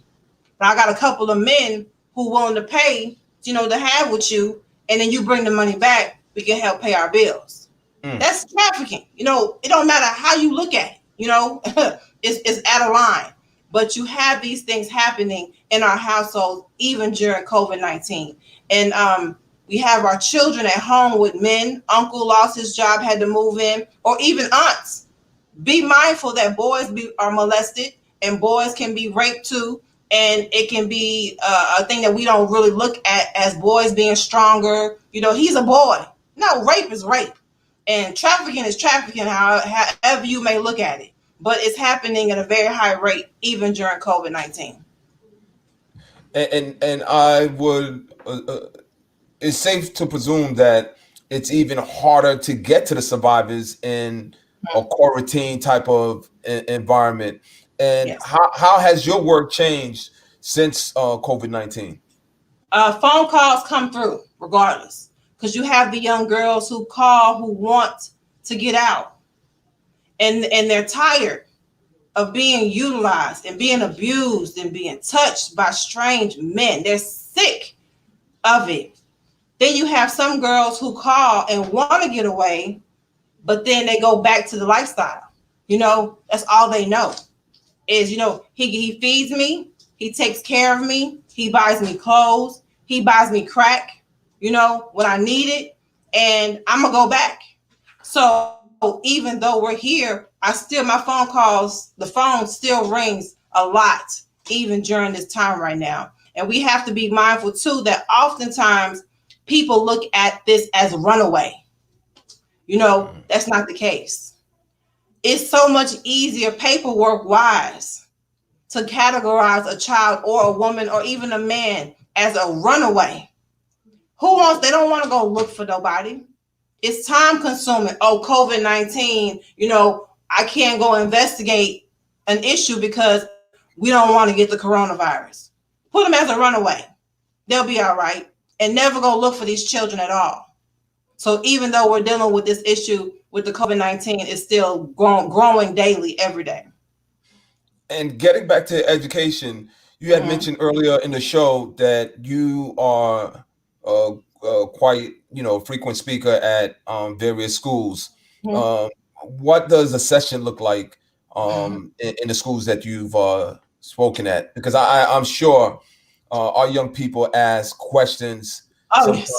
But I got a couple of men who willing to pay, you know, to have with you, and then you bring the money back, we can help pay our bills. That's trafficking. You know, it don't matter how you look at it, you know, it's out of line. But you have these things happening in our households, even during COVID-19. And we have our children at home with men. Uncle lost his job, had to move in, or even aunts. Be mindful that boys are molested and boys can be raped too. And it can be a thing that we don't really look at as boys being stronger. You know, he's a boy. No, rape is rape. And trafficking is trafficking, however you may look at it. But it's happening at a very high rate, even during COVID-19. And I would, it's safe to presume that it's even harder to get to the survivors in a quarantine type of environment. And Yes. how has your work changed since COVID-19? Phone calls come through regardless, because you have the young girls who call who want to get out, and they're tired of being utilized and being abused and being touched by strange men. They're sick of it. Then you have some girls who call and want to get away, but then they go back to the lifestyle. You know, that's all they know is, you know, he feeds me, he takes care of me, he buys me clothes, he buys me crack, you know, when I need it, and I'm gonna go back. So even though we're here, my phone calls, the phone still rings a lot, even during this time right now. And we have to be mindful too that oftentimes people look at this as runaway. That's not the case. It's so much easier paperwork wise to categorize a child or a woman or even a man as a runaway. They don't want to go look for nobody. It's time consuming. Oh, COVID-19, I can't go investigate an issue because we don't want to get the coronavirus. Put them as a runaway. They'll be all right. And never go look for these children at all. So even though we're dealing with this issue with the COVID-19, it's still growing daily, every day. And getting back to education, you had mentioned earlier in the show that you are quite, frequent speaker at various schools. What does a session look like in the schools that you've spoken at? Because I'm sure our young people ask questions. Oh, yes.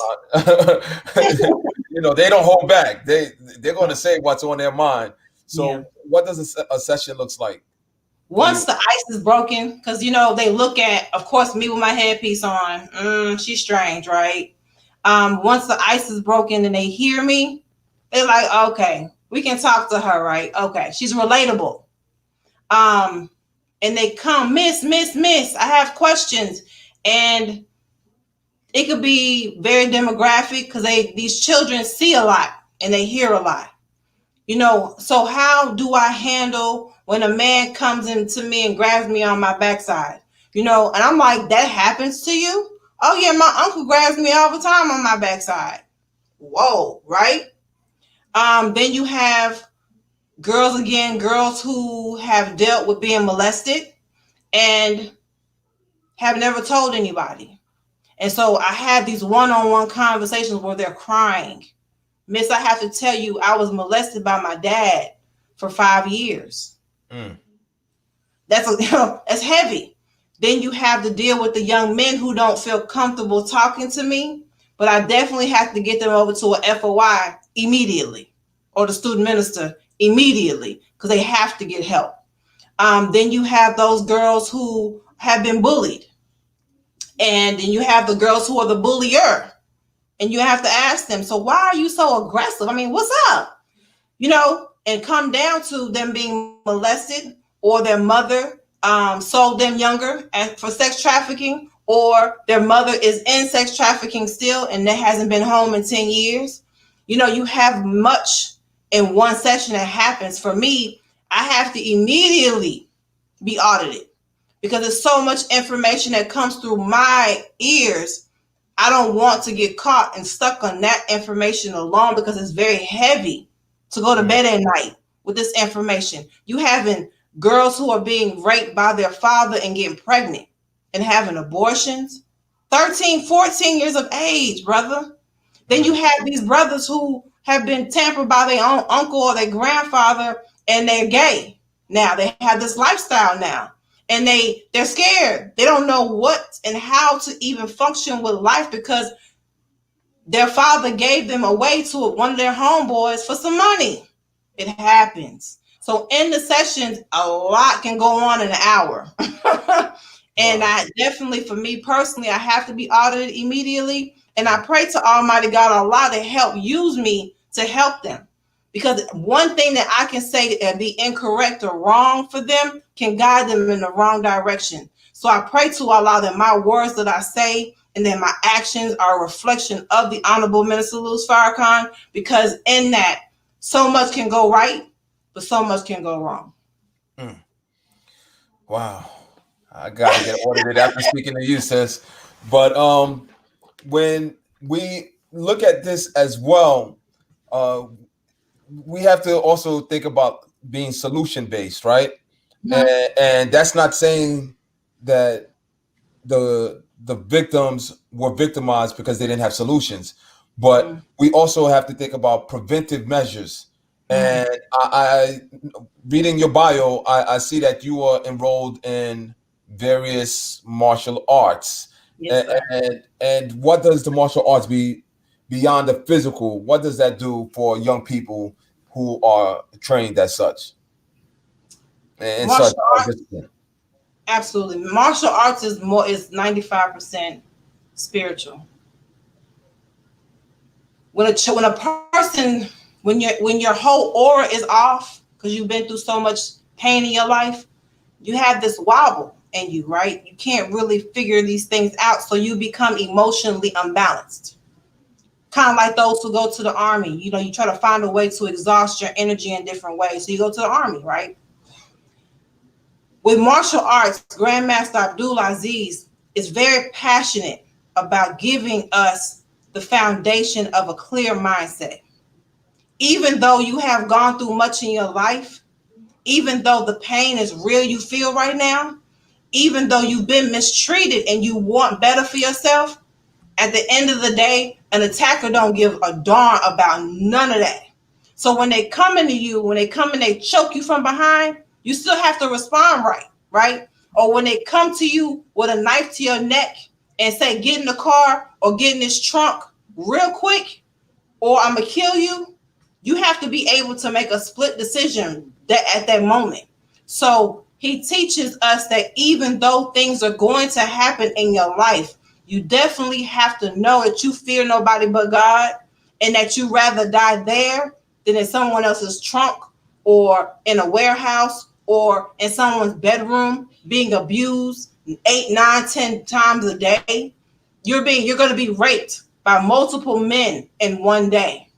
They don't hold back. They're going to say what's on their mind. So what does a session looks like? Once the ice is broken, because they look at, of course, me with my headpiece on. She's strange, right? Once the ice is broken and they hear me, they're like, okay, we can talk to her, right? Okay, she's relatable. And they come, miss, I have questions. And it could be very demographic because these children see a lot and they hear a lot. So how do I handle when a man comes into me and grabs me on my backside? And I'm like, that happens to you? Oh yeah, my uncle grabs me all the time on my backside. Whoa, right? Then you have girls who have dealt with being molested and have never told anybody. And so I had these one-on-one conversations where they're crying. Miss, I have to tell you, I was molested by my dad for 5 years. That's heavy. Then you have to deal with the young men who don't feel comfortable talking to me, but I definitely have to get them over to a FOI immediately, or the student minister immediately, because they have to get help. Then you have those girls who have been bullied. And then you have the girls who are the bullier. And you have to ask them, so why are you so aggressive? I mean, what's up? And come down to them being molested, or their mother sold them younger for sex trafficking, or their mother is in sex trafficking still and that hasn't been home in 10 years. You have much in one session that happens. For me, I have to immediately be audited because there's so much information that comes through my ears. I don't want to get caught and stuck on that information alone because it's very heavy to go to bed at night with this information. You having girls who are being raped by their father and getting pregnant and having abortions, 13, 14 years of age, brother. Then you have these brothers who have been tampered by their own uncle or their grandfather and they're gay. Now they have this lifestyle now. And they're scared. They don't know what and how to even function with life because their father gave them away to one of their homeboys for some money. It happens. So in the sessions, a lot can go on in an hour. And I definitely, for me personally, I have to be audited immediately. And I pray to Almighty God Allah to help use me to help them. Because one thing that I can say and be incorrect or wrong for them can guide them in the wrong direction. So I pray to Allah that my words that I say and then my actions are a reflection of the Honorable Minister Louis Farrakhan, because in that, so much can go right, but so much can go wrong. Wow. I got to get audited after speaking to you, sis. But when we look at this as well, we have to also think about being solution-based, right? And that's not saying that the victims were victimized because they didn't have solutions, but we also have to think about preventive measures. And I reading your bio, I see that you are enrolled in various martial arts. Yes, and what does the martial arts be beyond the physical? What does that do for young people who are trained as such? And martial arts, Absolutely. Martial arts is 95% spiritual. When a person, when your whole aura is off because you've been through so much pain in your life, you have this wobble in you, right? You can't really figure these things out, so you become emotionally unbalanced. Kind of like those who go to the army. You know, you try to find a way to exhaust your energy in different ways. So you go to the army, right? With martial arts, Grandmaster Abdul Aziz is very passionate about giving us the foundation of a clear mindset. Even though you have gone through much in your life, even though the pain is real you feel right now, even though you've been mistreated and you want better for yourself, at the end of the day, an attacker don't give a darn about none of that. So when they come into you, when they come and they choke you from behind, you still have to respond right? Or when they come to you with a knife to your neck and say, get in the car or get in this trunk real quick, or I'm going to kill you, you have to be able to make a split decision at that moment. So he teaches us that even though things are going to happen in your life, you definitely have to know that you fear nobody but God, and that you rather die there than in someone else's trunk or in a warehouse or in someone's bedroom being abused 8, 9, 10 times a day. You're going to be raped by multiple men in one day.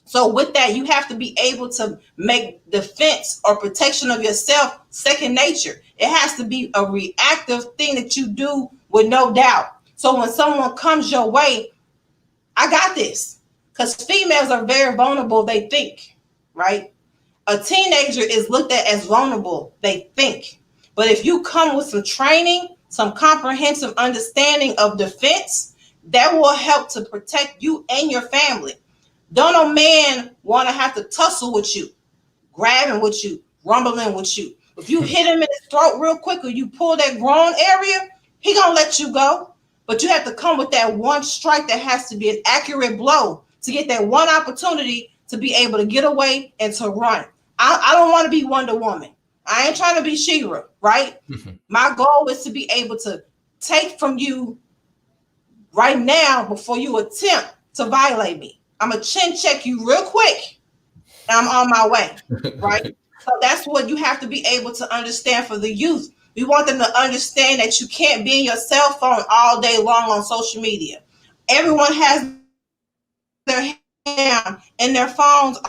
So with that, you have to be able to make defense or protection of yourself second nature. It has to be a reactive thing that you do with no doubt. So when someone comes your way, I got this. Because females are very vulnerable, they think, right? A teenager is looked at as vulnerable, they think. But if you come with some training, some comprehensive understanding of defense, that will help to protect you and your family. Don't a man want to have to tussle with you, grabbing with you, rumbling with you. If you hit him in his throat real quick or you pull that groin area, he gonna let you go. But you have to come with that one strike that has to be an accurate blow to get that one opportunity to be able to get away and to run. I don't want to be Wonder Woman. I ain't trying to be She-Ra, right? My goal is to be able to take from you right now before you attempt to violate me. I'm going to chin check you real quick and I'm on my way, right? So that's what you have to be able to understand for the youth. We want them to understand that you can't be in your cell phone all day long on social media. Everyone has their hand in their phones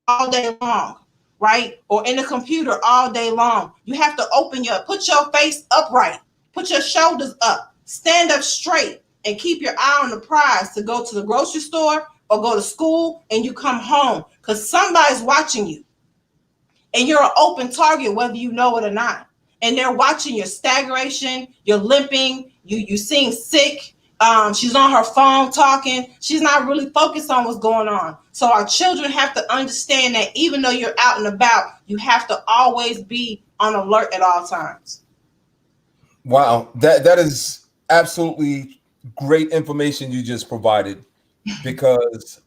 all day long, right? Or in the computer all day long. You have to put your face upright, put your shoulders up, stand up straight, and keep your eye on the prize to go to the grocery store or go to school and you come home, because somebody's watching you and you're an open target whether you know it or not. And they're watching your stagnation, you're limping, you seem sick. She's on her phone talking. She's not really focused on what's going on. So our children have to understand that even though you're out and about, you have to always be on alert at all times. Wow, that is absolutely great information you just provided, because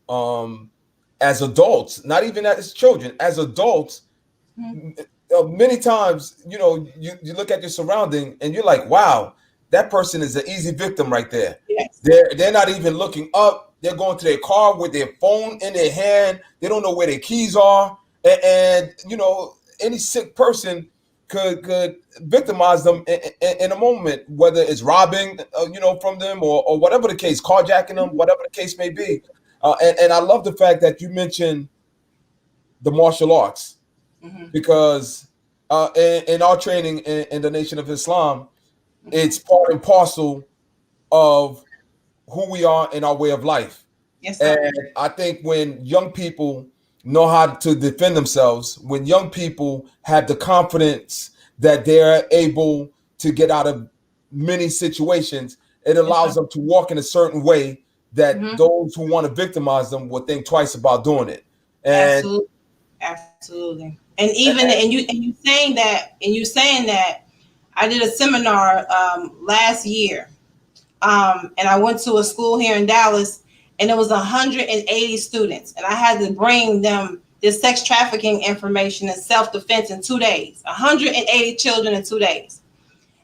as adults, not even as children, as adults, many times, you look at your surrounding and you're like, wow, that person is an easy victim right there. Yes. They're not even looking up. They're going to their car with their phone in their hand. They don't know where their keys are. And any sick person could victimize them in a moment, whether it's robbing, from them or whatever the case, carjacking them, whatever the case may be. And I love the fact that you mentioned the martial arts, because in our training in the Nation of Islam, it's part and parcel of who we are in our way of life. Yes, sir. And I think when young people know how to defend themselves, when young people have the confidence that they're able to get out of many situations, it allows them to walk in a certain way that those who want to victimize them will think twice about doing it. And Absolutely. And you saying that, I did a seminar last year, and I went to a school here in Dallas, and it was 180 students, and I had to bring them this sex trafficking information and self-defense in 2 days. 180 children in 2 days.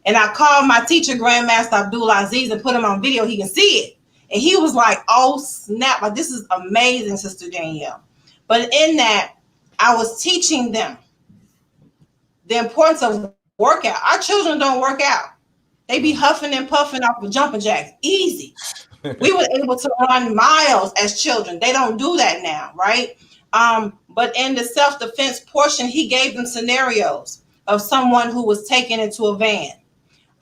And I called my teacher, Grandmaster Abdul Aziz, and put him on video. He can see it. And he was like, oh, snap. Like, this is amazing, Sister Danielle. But in that, I was teaching them the importance of workout. Our children don't work out. They be huffing and puffing off of jumping jacks. Easy. We were able to run miles as children. They don't do that now, right? But in the self-defense portion, he gave them scenarios of someone who was taken into a van.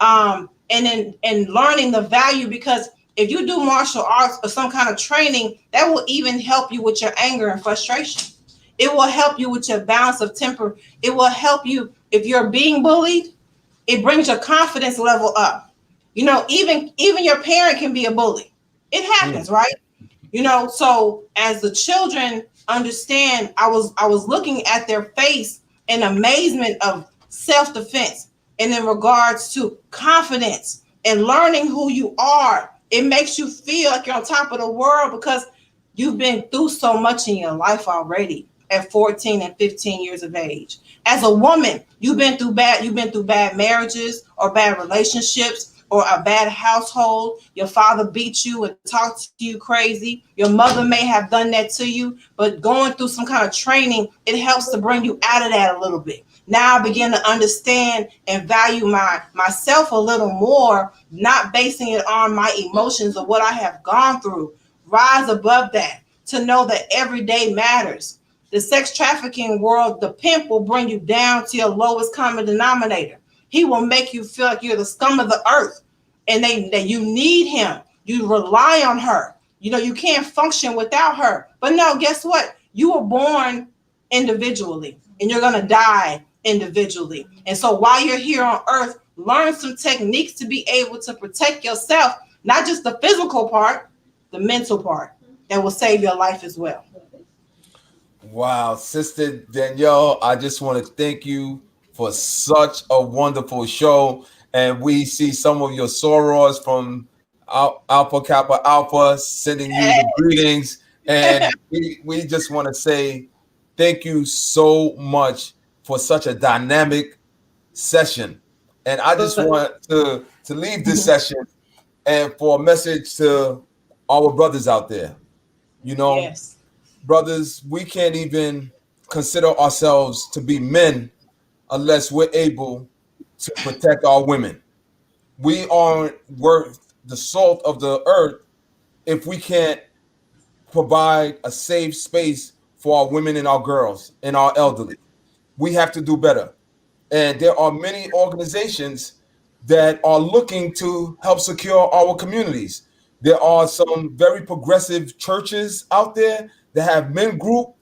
And learning the value, because if you do martial arts or some kind of training, that will even help you with your anger and frustration. It will help you with your balance of temper. It will help you if you're being bullied. It brings your confidence level up. You know, even your parent can be a bully. It happens, right? You know, so as the children understand, I was looking at their face in amazement of self-defense, and in regards to confidence and learning who you are. It makes you feel like you're on top of the world because you've been through so much in your life already at 14 and 15 years of age. As a woman, you've been through bad marriages or bad relationships or a bad household. Your father beat you and talked to you crazy. Your mother may have done that to you, but going through some kind of training, it helps to bring you out of that a little bit. Now I begin to understand and value myself a little more, not basing it on my emotions or what I have gone through. Rise above that to know that every day matters. The sex trafficking world, the pimp will bring you down to your lowest common denominator. He will make you feel like you're the scum of the earth and that you need him. You rely on her. You know, you can't function without her. But no, guess what? You were born individually and you're going to die individually. And so while you're here on earth, learn some techniques to be able to protect yourself, not just the physical part, the mental part that will save your life as well. Wow, Sister Danielle, I just want to thank you for such a wonderful show. And we see some of your sorors from Alpha Kappa Alpha sending you the greetings. And we just want to say thank you so much for such a dynamic session. And I just want to leave this session and for a message to our brothers out there. You know, yes. Brothers, we can't even consider ourselves to be men unless we're able to protect our women. We aren't worth the salt of the earth if we can't provide a safe space for our women and our girls and our elderly. We have to do better. And there are many organizations that are looking to help secure our communities. There are some very progressive churches out there that have men group.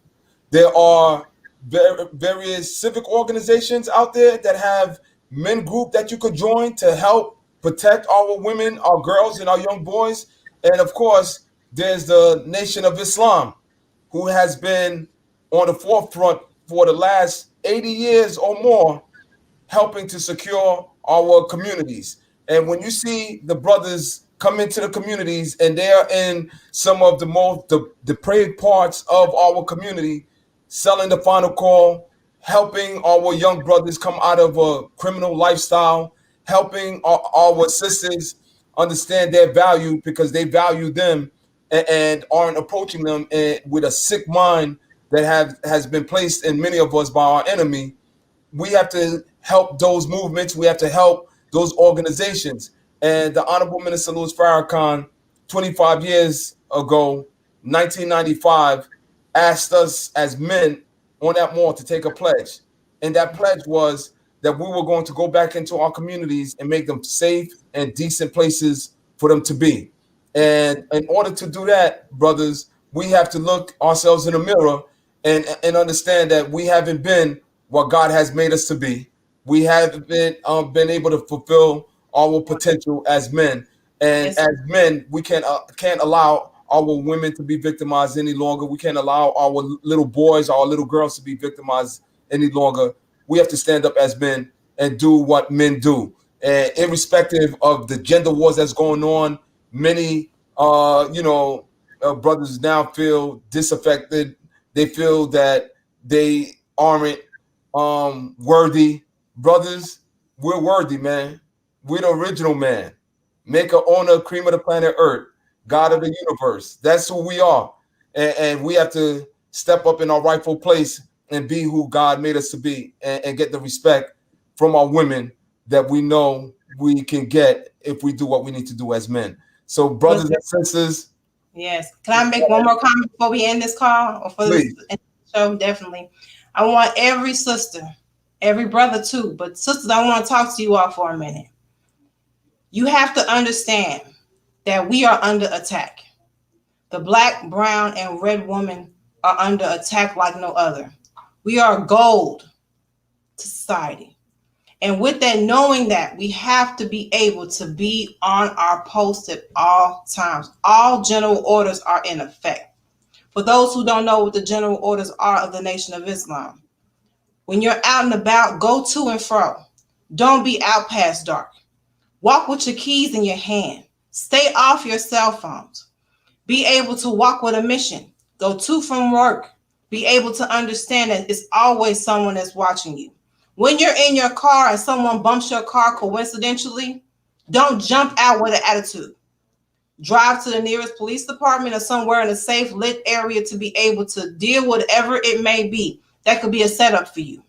There are various civic organizations out there that have men group that you could join to help protect our women, our girls, and our young boys. And of course, there's the Nation of Islam, who has been on the forefront for the last 80 years or more, helping to secure our communities. And when you see the brothers come into the communities and they're in some of the most depraved parts of our community, selling the final call, helping our young brothers come out of a criminal lifestyle, helping our sisters understand their value because they value them and aren't approaching them with a sick mind that has been placed in many of us by our enemy. We have to help those movements. We have to help those organizations. And the Honorable Minister Louis Farrakhan, 25 years ago, 1995, asked us as men on that mall to take a pledge. And that pledge was that we were going to go back into our communities and make them safe and decent places for them to be. And in order to do that, brothers, we have to look ourselves in the mirror and understand that we haven't been what God has made us to be. We haven't been able to fulfill our potential as men. And Yes. as men, we can't allow our women to be victimized any longer. We can't allow our little boys, our little girls to be victimized any longer. We have to stand up as men and do what men do. And irrespective of the gender wars that's going on, many brothers now feel disaffected. They feel that they aren't worthy. Brothers, we're worthy, man. We're the original man, maker, owner, cream of the planet Earth, God of the universe. That's who we are. And we have to step up in our rightful place and be who God made us to be, and get the respect from our women that we know we can get if we do what we need to do as men. So, brothers and sisters, yes. Can I make one more comment before we end this call or for please. this show? Definitely. I want every sister, every brother too, but sisters, I want to talk to you all for a minute. You have to understand that we are under attack. The black, brown, and red woman are under attack like no other. We are gold to society. And with that, knowing that, we have to be able to be on our post at all times. All general orders are in effect. For those who don't know what the general orders are of the Nation of Islam, when you're out and about, go to and fro. Don't be out past dark. Walk with your keys in your hand. Stay off your cell phones. Be able to walk with a mission. Go to from work. Be able to understand that it's always someone that's watching you. When you're in your car and someone bumps your car coincidentally, don't jump out with an attitude. Drive to the nearest police department or somewhere in a safe lit area to be able to deal with whatever it may be. That could be a setup for you.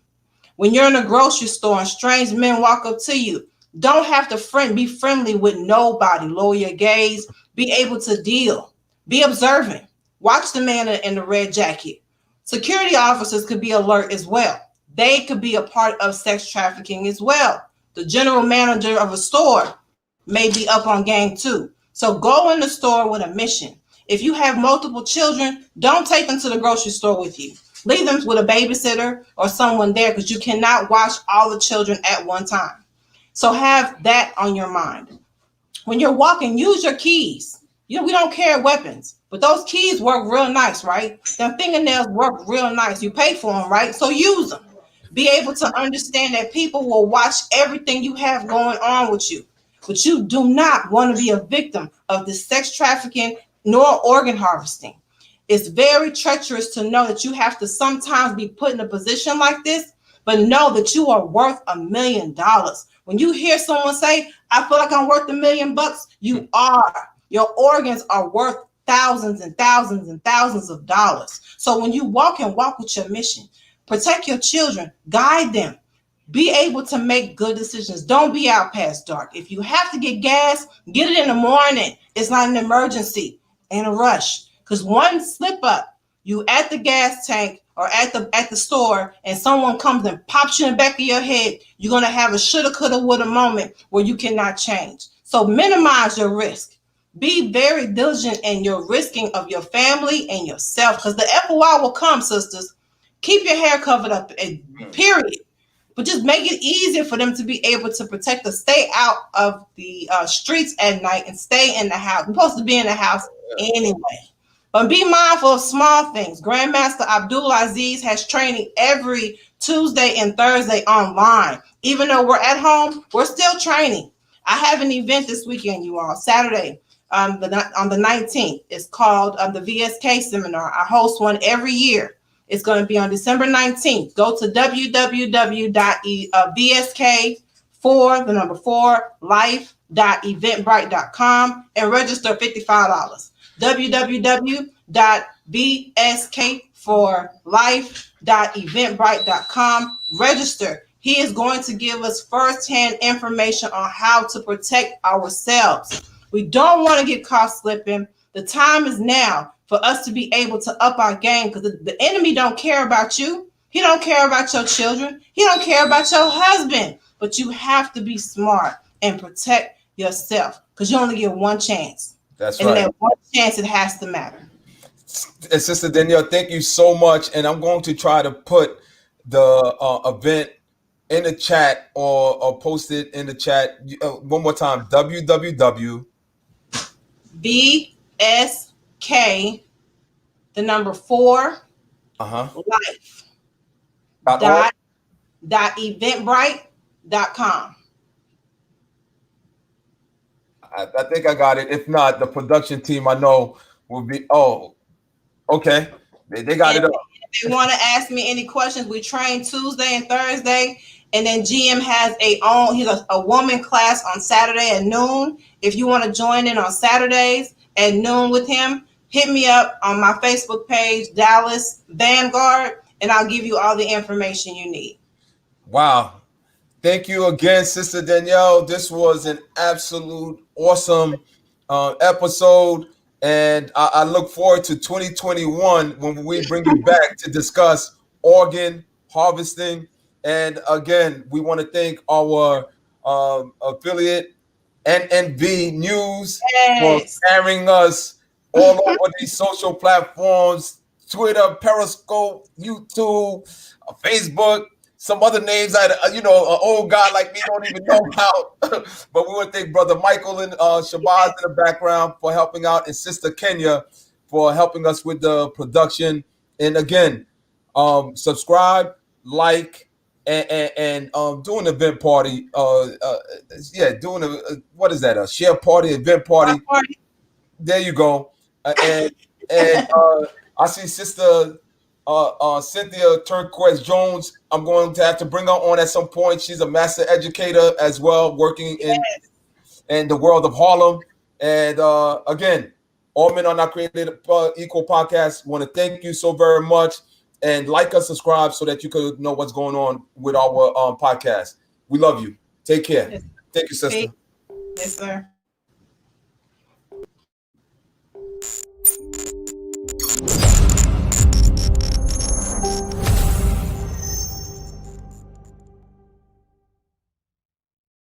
When you're in a grocery store and strange men walk up to you, don't have to be friendly with nobody. Lower your gaze. Be able to deal. Be observant. Watch the man in the red jacket. Security officers could be alert as well. They could be a part of sex trafficking as well. The general manager of a store may be up on game too. So go in the store with a mission. If you have multiple children, don't take them to the grocery store with you. Leave them with a babysitter or someone there, because you cannot watch all the children at one time. So have that on your mind. When you're walking, use your keys. We don't carry weapons, but those keys work real nice, right? Them fingernails work real nice. You pay for them, right? So use them. Be able to understand that people will watch everything you have going on with you. But you do not want to be a victim of the sex trafficking nor organ harvesting. It's very treacherous to know that you have to sometimes be put in a position like this, but know that you are worth $1 million. When you hear someone say, I feel like I'm worth $1 million, you are. Your organs are worth thousands and thousands and thousands of dollars. So when you walk with your mission, protect your children, guide them, be able to make good decisions. Don't be out past dark. If you have to get gas, get it in the morning. It's not an emergency and a rush. Because one slip up, you at the gas tank or at the store, and someone comes and pops you in the back of your head, you're going to have a shoulda, coulda, woulda moment where you cannot change. So minimize your risk. Be very diligent in your risking of your family and yourself, because the FOI will come, sisters. Keep your hair covered up, period. But just make it easier for them to be able to protect us. Stay out of the streets at night and stay in the house. We're supposed to be in the house anyway. But be mindful of small things. Grandmaster Abdul Aziz has training every Tuesday and Thursday online. Even though we're at home, we're still training. I have an event this weekend, you all, Saturday, on the 19th. It's called the VSK Seminar. I host one every year. It's going to be on December 19th. Go to www.VSK4life.eventbrite.com and register $55. www.VSK4life.eventbrite.com. Register. He is going to give us firsthand information on how to protect ourselves. We don't want to get caught slipping. The time is now for us to be able to up our game, because the enemy don't care about you. He don't care about your children. He don't care about your husband. But you have to be smart and protect yourself, because you only get one chance. That's right. And that one chance, it has to matter. And Sister Danielle, thank you so much. And I'm going to try to put the event in the chat or post it in the chat. One more time, www. VSK, the number 4, life. Dot eventbrite.com. I think I got it. If not, the production team I know will be. Oh, okay. They got it up. If they want to ask me any questions, we train Tuesday and Thursday, And then GM has he's a woman class on Saturday at noon. If you want to join in on Saturdays at noon with him, hit me up on my Facebook page, Dallas Vanguard, and I'll give you all the information you need. Wow. Thank you again, Sister Danielle. This was an absolute awesome episode. And I look forward to 2021 when we bring you back to discuss organ harvesting. And again, we want to thank our affiliate, NNV News, for carrying us all over these social platforms, Twitter, Periscope, YouTube, Facebook, some other names that, an old guy like me don't even know about. But we want to thank Brother Michael and Shabazz in the background for helping out, and Sister Kenya for helping us with the production. And again, subscribe, like, and doing an event party. Doing what is that? A share party, event party. There you go. And I see Sister Cynthia Turquoise Jones. I'm going to have to bring her on at some point. She's a master educator as well, working in the world of Harlem. And again, All Men Are Not Created Equal podcast. Want to thank you so very much. And like us, subscribe so that you could know what's going on with our podcast. We love you. Take care. Yes. Thank you, sister. Yes, sir.